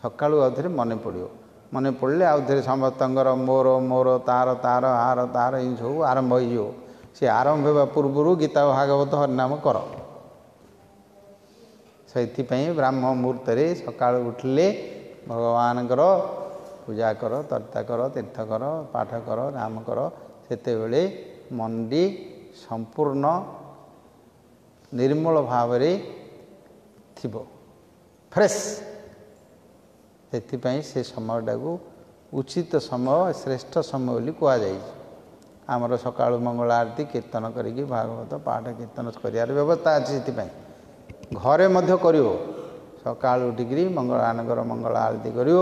ସକାଳୁ ଆଉ ଥରେ ମନେ ପଡ଼ିବ। ମନେ ପଡ଼ିଲେ ଆଉ ଥରେ ସମସ୍ତଙ୍କର ମୋର ମୋର ତାର ତାର ଆର ତାର ଏଇ ସବୁ ଆରମ୍ଭ ହୋଇଯିବ। ସେ ଆରମ୍ଭ ହେବା ପୂର୍ବରୁ ଗୀତା ଭାଗବତ ହରିନାମ କର। ସେଥିପାଇଁ ବ୍ରାହ୍ମ ମୁହୂର୍ତ୍ତରେ ସକାଳୁ ଉଠିଲେ ଭଗବାନଙ୍କର ପୂଜା କର, ତର୍ତ୍ତା କର, ତୀର୍ଥ କର, ପାଠ କର, ନାମ କର। ସେତେବେଳେ ମନଟି ସମ୍ପୂର୍ଣ୍ଣ ନିର୍ମଳ ଭାବରେ ଥିବ, ଫ୍ରେଶ୍। ସେଥିପାଇଁ ସେ ସମୟଟାକୁ ଉଚିତ ସମୟ, ଶ୍ରେଷ୍ଠ ସମୟ ବୋଲି କୁହାଯାଇଛି। ଆମର ସକାଳୁ ମଙ୍ଗଳ ଆରତୀ କୀର୍ତ୍ତନ କରିକି ଭାଗବତ ପାଠ କୀର୍ତ୍ତନ କରିବାର ବ୍ୟବସ୍ଥା ଅଛି। ସେଥିପାଇଁ ଘରେ ମଧ୍ୟ କରିବ। ସକାଳୁ ଉଠିକିରି ମଙ୍ଗଳାନଙ୍କର ମଙ୍ଗଳ ଆରତୀ କରିବ।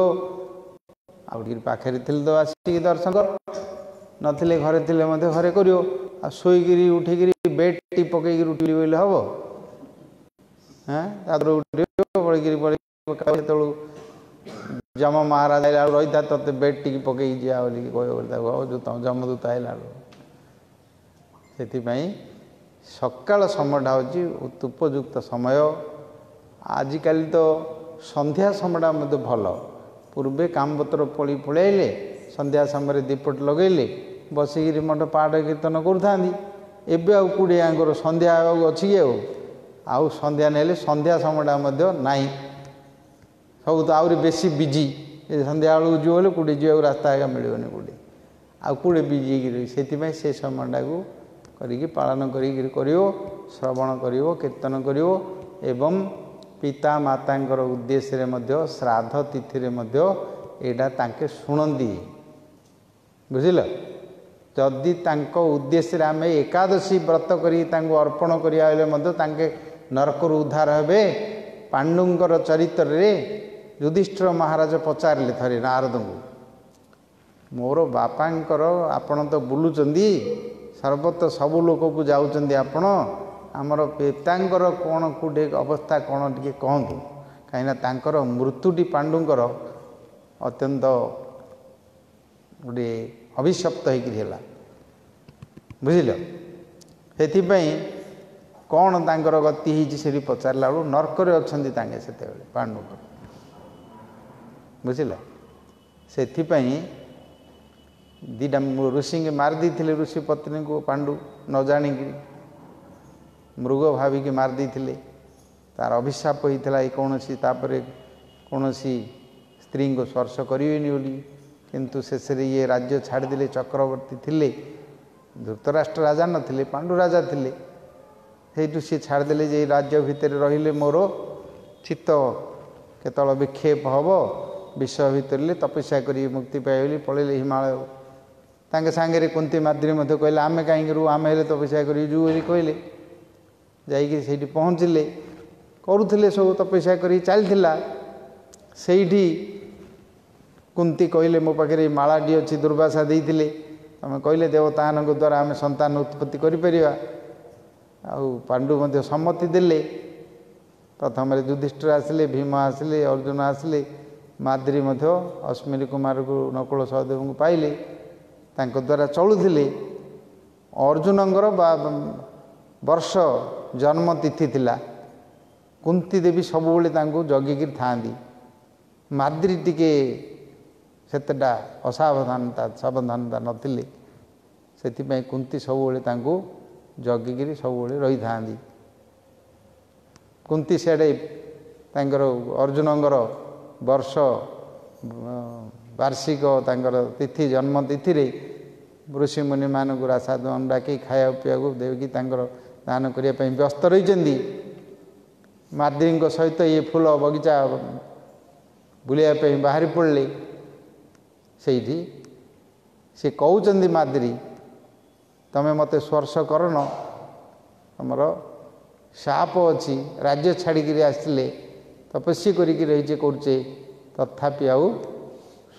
ଆଉ ଟିକେ ପାଖରେ ଥିଲେ ତ ଆସିକି ଦର୍ଶନ କର, ନଥିଲେ ଘରେ ଥିଲେ ମଧ୍ୟ ଘରେ କରିବ। ଆଉ ଶୋଇକିରି ଉଠିକିରି ବେଡ଼୍ଟି ପକେଇକିରି ଉଠିଲି ବୋଇଲେ ହେବ? ତାପରେ ଉଠିବ, ପଡ଼ିକିରି ସେତେବେଳକୁ ଯମ ମହାରାଜ ଆଇଲା ବେଳକୁ ରହିଥା, ତୋତେ ବେଡ଼୍ ଟିକେ ପକେଇକି ଯିବା ବୋଲିକି କହିବ ବୋଲି ତାକୁ ହେବ ଯେଉଁ ତମ ଯମଦୂତ ଆଇଲା ବେଳକୁ। ସେଥିପାଇଁ ସକାଳ ସମୟଟା ହେଉଛି ଉପଯୁକ୍ତ ସମୟ। ଆଜିକାଲି ତ ସନ୍ଧ୍ୟା ସମୟଟା ମଧ୍ୟ ଭଲ। ପୂର୍ବେ କାମପତ୍ର ପଳେଇଲେ ସନ୍ଧ୍ୟା ସମୟରେ ଦୀପଟ ଲଗାଇଲେ ବସିକିରି ମଠ ପାଠ କୀର୍ତ୍ତନ କରୁଥାନ୍ତି। ଏବେ ଆଉ କେଉଁଠି ଆଙ୍କର ସନ୍ଧ୍ୟା ହେବାକୁ ଅଛି କି? ଆଉ ସନ୍ଧ୍ୟା ନେଲେ ସନ୍ଧ୍ୟା ସମୟଟା ମଧ୍ୟ ନାହିଁ। ସବୁ ତ ଆହୁରି ବେଶୀ ବିଜି। ସନ୍ଧ୍ୟାବେଳକୁ ଯିବ ବୋଲେ କେଉଁଠି ଯିବାକୁ ରାସ୍ତା ଆଜ୍ଞା ମିଳିବନି କେଉଁଠି, ଆଉ କେଉଁଠି ବିଜି ହେଇକି ରହିବ। ସେଥିପାଇଁ ସେ ସମୟଟାକୁ କରିକି ପାଳନ କରିକି କରିବ, ଶ୍ରବଣ କରିବ, କୀର୍ତ୍ତନ କରିବ। ଏବଂ ପିତା ମାତାଙ୍କର ଉଦ୍ଦେଶ୍ୟରେ ମଧ୍ୟ ଶ୍ରାଦ୍ଧ ତିଥିରେ ମଧ୍ୟ ଏଇଟା ତାଙ୍କେ ଶୁଣନ୍ତି, ବୁଝିଲ। ଯଦି ତାଙ୍କ ଉଦ୍ଦେଶ୍ୟରେ ଆମେ ଏକାଦଶୀ ବ୍ରତ କରି ତାଙ୍କୁ ଅର୍ପଣ କରିବା ହେଲେ ମଧ୍ୟ ତାଙ୍କେ ନରକରୁ ଉଦ୍ଧାର ହେବେ। ପାଣ୍ଡୁଙ୍କର ଚରିତ୍ରରେ ଯୁଧିଷ୍ଠିର ମହାରାଜ ପଚାରିଲେ ଥରେ ନାରଦଙ୍କୁ, ମୋର ବାପାଙ୍କର ଆପଣ ତ ବୁଲୁଛନ୍ତି ସର୍ବତ୍ର ସବୁ ଲୋକକୁ ଯାଉଛନ୍ତି, ଆପଣ ଆମର ପିତାଙ୍କର କ'ଣ କେଉଁଠି ଅବସ୍ଥା କ'ଣ ଟିକେ କହନ୍ତୁ। କାହିଁକିନା ତାଙ୍କର ମୃତ୍ୟୁଟି ପାଣ୍ଡୁଙ୍କର ଅତ୍ୟନ୍ତ ଗୋଟିଏ ଅଭିଶପ୍ତ ହେଇକରି ହେଲା, ବୁଝିଲ। ସେଥିପାଇଁ କ'ଣ ତାଙ୍କର ଗତି ହେଇଛି ସେଠି ପଚାରିଲା ବେଳକୁ ନର୍କରେ ଅଛନ୍ତି ତାଙ୍କେ ସେତେବେଳେ ପାଣ୍ଡୁଙ୍କର, ବୁଝିଲ। ସେଥିପାଇଁ ଦୁଇଟା ଋଷିଙ୍କୁ ମାରି ଦେଇଥିଲେ, ଋଷି ପତ୍ନୀଙ୍କୁ ପାଣ୍ଡୁ ନ ଜାଣିକି ମୃଗ ଭାବିକି ମାରି ଦେଇଥିଲେ। ତାର ଅଭିଶାପ ହୋଇଥିଲା ଏ କୌଣସି ତାପରେ କୌଣସି ସ୍ତ୍ରୀଙ୍କୁ ସ୍ପର୍ଶ କରିବେନି ବୋଲି। କିନ୍ତୁ ଶେଷରେ ଇଏ ରାଜ୍ୟ ଛାଡ଼ିଦେଲେ। ଚକ୍ରବର୍ତ୍ତୀ ଥିଲେ, ଧୃତରାଷ୍ଟ୍ର ରାଜା ନଥିଲେ, ପାଣ୍ଡୁ ରାଜା ଥିଲେ। ସେଇଠୁ ସିଏ ଛାଡ଼ିଦେଲେ ଯେ ଏଇ ରାଜ୍ୟ ଭିତରେ ରହିଲେ ମୋର ଚିତ୍ତ କେତେବେଳେ ବିକ୍ଷେପ ହେବ, ବିଷ ଭିତରିଲେ ତପସ୍ୟା କରି ମୁକ୍ତି ପାଇବେ ବୋଲି ପଳେଇଲେ ହିମାଳୟ। ତାଙ୍କ ସାଙ୍ଗରେ କୁନ୍ତୀ ମାଦ୍ରୀ ମଧ୍ୟ କହିଲେ ଆମେ କାହିଁକି ରୁ, ଆମେ ହେଲେ ତପସ୍ୟା କରି ଯିବୁ ବୋଲି କହିଲେ। ଯାଇକି ସେଇଠି ପହଞ୍ଚିଲେ, କରୁଥିଲେ ସବୁ ତପସ୍ୟା କରି ଚାଲିଥିଲା। ସେଇଠି କୁନ୍ତୀ କହିଲେ ମୋ ପାଖରେ ଏ ମାଳାଟି ଅଛି, ଦୁର୍ବାସା ଦେଇଥିଲେ, ତମେ କହିଲେ ଦେବତାମାନଙ୍କ ଦ୍ୱାରା ଆମେ ସନ୍ତାନ ଉତ୍ପତ୍ତି କରିପାରିବା। ଆଉ ପାଣ୍ଡୁ ମଧ୍ୟ ସମ୍ମତି ଦେଲେ। ପ୍ରଥମରେ ଯୁଧିଷ୍ଠିର ଆସିଲେ, ଭୀମ ଆସିଲେ, ଅର୍ଜୁନ ଆସିଲେ, ମାଦ୍ରୀ ମଧ୍ୟ ଅଶ୍ମିନୀ କୁମାରକୁ ନକୁଳ ସହଦେବଙ୍କୁ ପାଇଲେ, ତାଙ୍କ ଦ୍ୱାରା ଚଳୁଥିଲେ। ଅର୍ଜୁନଙ୍କର ବର୍ଷ ଜନ୍ମ ତିଥି ଥିଲା। କୁନ୍ତୀ ଦେବୀ ସବୁବେଳେ ତାଙ୍କୁ ଜଗିକିରି ଥାଆନ୍ତି। ମାଦ୍ରୀ ଟିକେ ସେତେଟା ସାବଧାନତା ନଥିଲେ। ସେଥିପାଇଁ କୁନ୍ତୀ ସବୁବେଳେ ତାଙ୍କୁ ଜଗିକିରି ସବୁବେଳେ ରହିଥାନ୍ତି। କୁନ୍ତୀ ସିଆଡ଼େ ତାଙ୍କର ଅର୍ଜୁନଙ୍କର ବର୍ଷ ବାର୍ଷିକ ତାଙ୍କର ତିଥି ଜନ୍ମ ତିଥିରେ ଋଷିମୁନିମାନଙ୍କୁ ରାସାଦମାନ ଡାକି ଖାଇବା ପିଇବାକୁ ଦେଇକି ତାଙ୍କର ଦାନ କରିବା ପାଇଁ ବ୍ୟସ୍ତ ରହିଛନ୍ତି। ମାଦ୍ରୀଙ୍କ ସହିତ ଇଏ ଫୁଲ ବଗିଚା ବୁଲିବା ପାଇଁ ବାହାରି ପଡ଼ିଲେ। ସେଇଠି ସେ କହୁଛନ୍ତି ମାଦ୍ରୀ, ତମେ ମୋତେ ସ୍ପର୍ଶ କରନ, ତମର ସାପ ଅଛି, ରାଜ୍ୟ ଛାଡ଼ିକିରି ଆସିଲେ, ତପସ୍ୟା କରିକି ରହିଛେ କରୁଛେ, ତଥାପି ଆଉ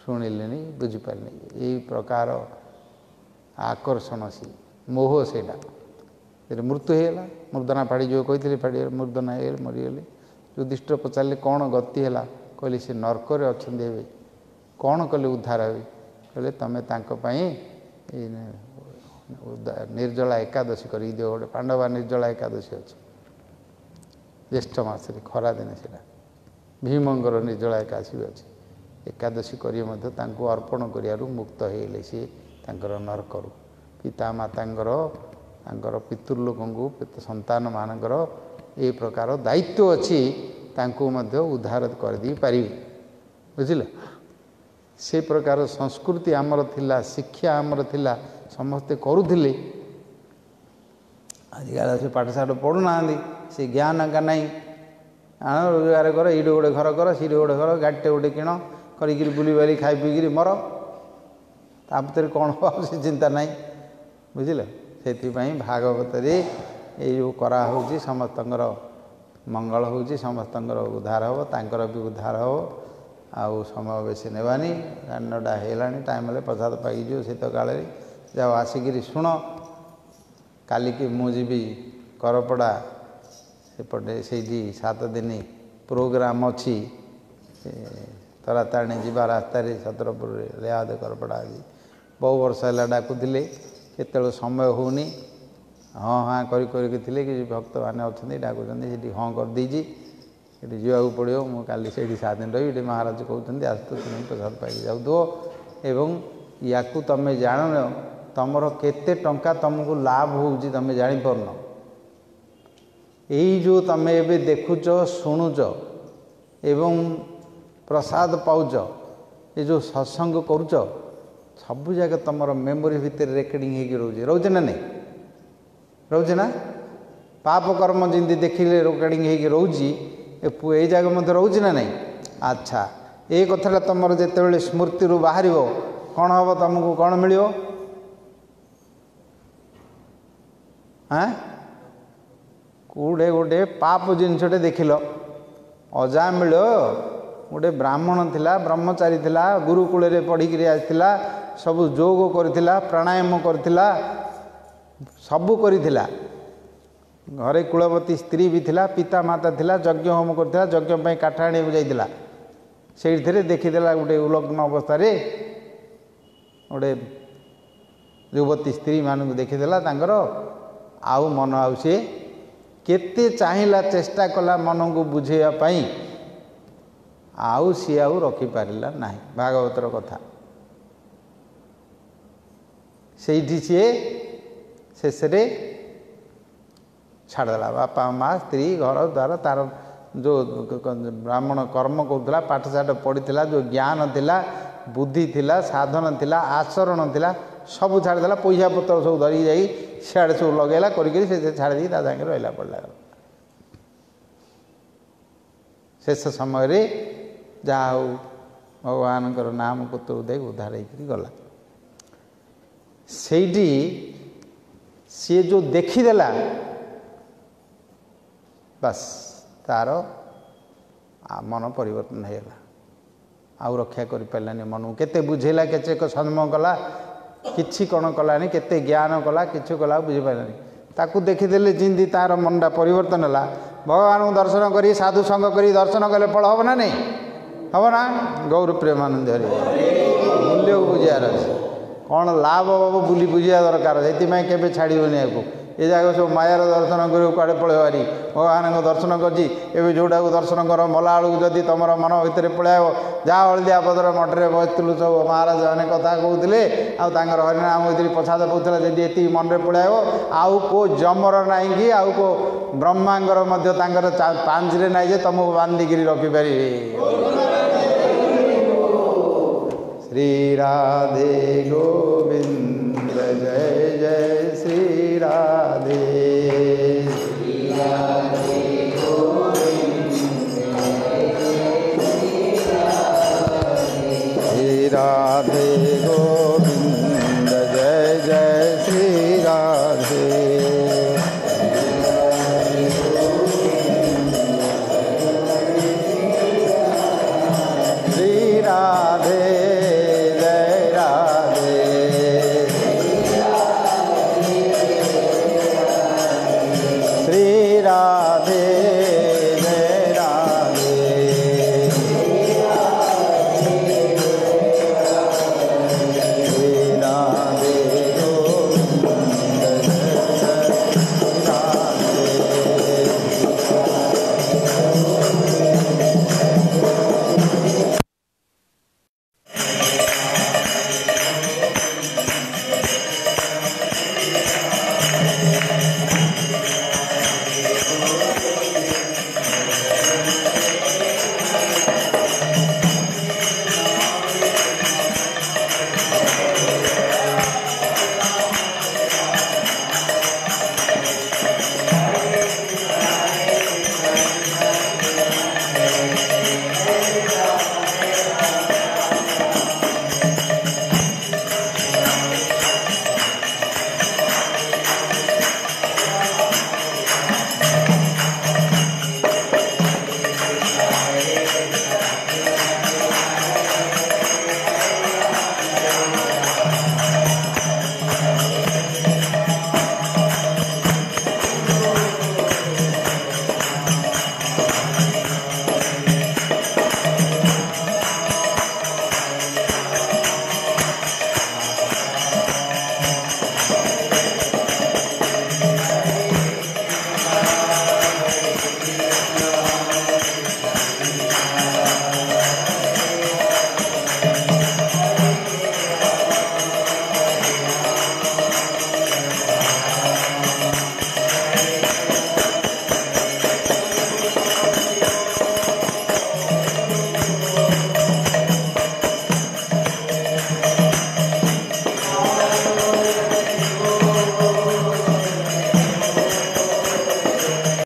ଶୁଣିଲେନି, ବୁଝିପାରିଲେନି। ଏଇ ପ୍ରକାର ଆକର୍ଷଣ ସେ ମୋହ, ସେଇଟା ସେଠି ମୃତ୍ୟୁ ହେଇଗଲା। ମୂର୍ଦ୍ଧନା ଫାଡ଼ି ଯେଉଁ କହିଥିଲେ ଫାଡ଼ିଗଲେ, ମୂର୍ଦ୍ଧନା ହେଇଗଲେ, ମରିଗଲେ। ଯୁଧିଷ୍ଠିର ପଚାରିଲେ କ'ଣ ଗତି ହେଲା? କହିଲେ ସେ ନର୍କରେ ଅଛନ୍ତି ଏବେ, କ'ଣ କଲେ ଉଦ୍ଧାର ହେବେ? କହିଲେ ତମେ ତାଙ୍କ ପାଇଁ ନିର୍ଜଳା ଏକାଦଶୀ କରିକି ଦିଅ। ଗୋଟେ ପାଣ୍ଡବା ନିର୍ଜଳା ଏକାଦଶୀ ଅଛି ଜ୍ୟେଷ୍ଠ ମାସରେ, ଖରାଦିନେ ସେଇଟା। ଭୀମଙ୍କର ନିର୍ଜଳା ଏକାଦଶୀ ବି ଅଛି। ଏକାଦଶୀ କରି ମଧ୍ୟ ତାଙ୍କୁ ଅର୍ପଣ କରିବାରୁ ମୁକ୍ତ ହେଇଗଲେ ସିଏ ତାଙ୍କର ନର୍କରୁ। ପିତାମାତାଙ୍କର, ତାଙ୍କର ପିତୃଲୋକଙ୍କୁ, ସନ୍ତାନମାନଙ୍କର ଏ ପ୍ରକାର ଦାୟିତ୍ୱ ଅଛି, ତାଙ୍କୁ ମଧ୍ୟ ଉଦ୍ଧାର କରିଦେଇ ପାରିବେ। ବୁଝିଲ? ସେ ପ୍ରକାର ସଂସ୍କୃତି ଆମର ଥିଲା, ଶିକ୍ଷା ଆମର ଥିଲା, ସମସ୍ତେ କରୁଥିଲେ। ଆଜିକାଲି ସେ ପାଠଶାଠ ପଢ଼ୁନାହାନ୍ତି, ସେ ଜ୍ଞାନ ଏକା ନାହିଁ। ଆଣ ରୋଜଗାର କର, ଏଇଠି ଗୋଟେ ଘର କର, ସେଇଠି ଗୋଟେ ଘର, ଗାଡ଼ିଟେ ଗୋଟେ କିଣ, କରିକିରି ବୁଲିବାଲି ଖାଇ ପିଇକିରି ମର। ତା ଭିତରେ କ'ଣ ହେବ ସେ ଚିନ୍ତା ନାହିଁ। ବୁଝିଲ? ସେଥିପାଇଁ ଭାଗବତରେ ଏଇ ଯେଉଁ କରାହେଉଛି, ସମସ୍ତଙ୍କର ମଙ୍ଗଳ ହେଉଛି, ସମସ୍ତଙ୍କର ଉଦ୍ଧାର ହେବ, ତାଙ୍କର ବି ଉଦ୍ଧାର ହେବ। ଆଉ ସମୟ ବେଶୀ ନେବାନି, 9ଟା ହେଇଗଲାଣି, ଟାଇମ୍ ହେଲେ ପ୍ରସାଦ ପାଇଯିବ ଶୀତ କାଳରେ। ଯାଅ ଆସିକିରି ଶୁଣ। କାଲିକି ମୁଁ ଯିବି କରପଡ଼ା, ସେପଟେ ସେଇଠି 7 ଦିନ ପ୍ରୋଗ୍ରାମ୍ ଅଛି। ତରାତାରିଣୀ ଯିବା ରାସ୍ତାରେ ଛତ୍ରପୁରରେ ଲେହାଦ କରପଡ଼ା ଆଜି ବହୁ ବର୍ଷ ହେଲା ଡାକୁଥିଲେ, କେତେବେଳେ ସମୟ ହେଉନି। ହଁ ହାଁ କରିକି ଥିଲେ, କିଛି ଭକ୍ତମାନେ ଅଛନ୍ତି ଡାକୁଛନ୍ତି, ସେଠି ହଁ କରିଦେଇଛି, ସେଠି ଯିବାକୁ ପଡ଼ିବ। ମୁଁ କାଲି ସେଇଠି 7 ଦିନ ରହିବି। ଏଠି ମହାରାଜ କହୁଛନ୍ତି ଆସ ତୁମେ ପ୍ରସାଦ ପାଇକି ଯାଉଥିବ। ଏବଂ ୟାକୁ ତମେ ଜାଣୁନ, ତମର କେତେ ଟଙ୍କା ତମକୁ ଲାଭ ହେଉଛି ତମେ ଜାଣିପାରୁନ। ଏଇ ଯେଉଁ ତମେ ଏବେ ଦେଖୁଛ, ଶୁଣୁଛ ଏବଂ ପ୍ରସାଦ ପାଉଛ, ଏ ଯେଉଁ ସତ୍ସଙ୍ଗ କରୁଛ, ସବୁଯାକ ତମର ମେମୋରି ଭିତରେ ରେକର୍ଡ଼ିଂ ହେଇକି ରହୁଛି ନା ନାହିଁ? ରହୁଛି ନା? ପାପ କର୍ମ ଯେମିତି ଦେଖିଲେ ରେକର୍ଡ଼ିଂ ହେଇକି ରହୁଛି, ଏଇ ଜାଗା ମଧ୍ୟ ରହୁଛି ନା ନାହିଁ? ଆଚ୍ଛା, ଏ କଥାଟା ତମର ଯେତେବେଳେ ସ୍ମୃତିରୁ ବାହାରିବ, କ'ଣ ହେବ? ତମକୁ କ'ଣ ମିଳିବ? କେଉଁଠି ଗୋଟେ ପାପ ଜିନିଷଟେ ଦେଖିଲ, ଅଜାମିଳ ଗୋଟେ ବ୍ରାହ୍ମଣ ଥିଲା, ବ୍ରହ୍ମଚାରୀ ଥିଲା, ଗୁରୁକୂଳରେ ପଢ଼ିକିରି ଆସିଥିଲା, ସବୁ ଯୋଗ କରିଥିଲା, ପ୍ରାଣାୟାମ କରିଥିଲା, ସବୁ କରିଥିଲା। ଘରେ କୁଳବତୀ ସ୍ତ୍ରୀ ବି ଥିଲା, ପିତା ମାତା ଥିଲା, ଯଜ୍ଞ ହୋମ କରିଥିଲା, ଯଜ୍ଞ ପାଇଁ କାଠ ଆଣିବାକୁ ଯାଇଥିଲା। ସେଇଥିରେ ଦେଖିଦେଲା ଗୋଟେ ଉଲଗ୍ନ ଅବସ୍ଥାରେ ଗୋଟେ ଯୁବତୀ ସ୍ତ୍ରୀମାନଙ୍କୁ ଦେଖିଦେଲା ତାଙ୍କର। ଆଉ ମନ, ଆଉ ସିଏ କେତେ ଚାହିଁଲା, ଚେଷ୍ଟା କଲା ମନକୁ ବୁଝେଇବା ପାଇଁ, ଆଉ ସିଏ ଆଉ ରଖିପାରିଲା ନାହିଁ। ଭାଗବତର କଥା। ସେଇଠି ସିଏ ଶେଷରେ ଛାଡ଼ିଦେଲା। ବାପା ମା, ସ୍ତ୍ରୀ, ଘର ଦ୍ୱାର, ତାର ଯେଉଁ ବ୍ରାହ୍ମଣ କର୍ମ କରୁଥିଲା, ପାଠଶାଠ ପଢ଼ିଥିଲା, ଯେଉଁ ଜ୍ଞାନ ଥିଲା, ବୁଦ୍ଧି ଥିଲା, ସାଧନ ଥିଲା, ଆଚରଣ ଥିଲା, ସବୁ ଛାଡ଼ିଦେଲା। ପଇସା ପତ୍ର ସବୁ ଧରିକି ଯାଇ ସିଆଡ଼େ ସବୁ ଲଗେଇଲା, କରିକିରି ସେ ଛାଡ଼ି ଦେଇକି ତା ସାଙ୍ଗରେ ରହିଲା ପଡ଼ିଲା। ଶେଷ ସମୟରେ ଯାହା ହଉ ଭଗବାନଙ୍କର ନାମ ପୁତ୍ରକୁ ଦେଇ ଉଦ୍ଧାର ହେଇକରି ଗଲା। ସେଇଠି ସିଏ ଯେଉଁ ଦେଖିଦେଲା, ବାସ୍ ତାର ମନ ପରିବର୍ତ୍ତନ ହେଇଗଲା। ଆଉ ରକ୍ଷା କରିପାରିଲାନି ମନକୁ। କେତେ ବୁଝେଇଲା, କେତେ ସନ୍ମ କଲା, କିଛି କ'ଣ କଲାନି, କେତେ ଜ୍ଞାନ କଲା, କିଛି କଲା, ବୁଝିପାରିଲାନି। ତାକୁ ଦେଖିଦେଲେ ଯେମିତି ତାର ମନଟା ପରିବର୍ତ୍ତନ ହେଲା। ଭଗବାନଙ୍କୁ ଦର୍ଶନ କରି, ସାଧୁ ସଙ୍ଗ କରି ଦର୍ଶନ କଲେ ଫଳ ହେବ ନା ନାହିଁ? ହେବ ନା? ଗୌର ପ୍ରେମାନନ୍ଦ ହରି ମୂଲ୍ୟକୁ ବୁଝିବାର ଅଛି, କ'ଣ ଲାଭ ହେବ ବୁଲି ବୁଝିବା ଦରକାର। ସେଥିପାଇଁ କେବେ ଛାଡ଼ିବନି ୟାକୁ। ଏ ଜାଗା ସବୁ ମାୟାର ଦର୍ଶନ କରିବାକୁ କୁଆଡ଼େ ପଳେଇବ ଭାରି। ଭଗବାନଙ୍କ ଦର୍ଶନ କରିଛି, ଏବେ ଯେଉଁଟାକୁ ଦର୍ଶନ କର, ମଲାବେଳକୁ ଯଦି ତୁମର ମନ ଭିତରେ ପଳାଇବ, ଯାହା ହଳଦିଆ ପଦର ମଠରେ ବସିଥିଲୁ ସବୁ ମହାରାଜ ମାନେ କଥା କହୁଥିଲେ, ଆଉ ତାଙ୍କର ହରିନାମ ଭିତରେ ପ୍ରସାଦ ପାଉଥିଲା, ଯଦି ଏତିକି ମନରେ ପଳାଇବ, ଆଉ କେଉଁ ଯମର ନାହିଁ କି ଆଉ କେଉଁ ବ୍ରହ୍ମାଙ୍କର ମଧ୍ୟ ତାଙ୍କର ପାଞ୍ଜିରେ ନାହିଁ ଯେ ତୁମକୁ ବାନ୍ଧିକିରି ରଖିପାରିବେ। ଶ୍ରୀ ରାଧେ ଗୋବିନ୍ଦ।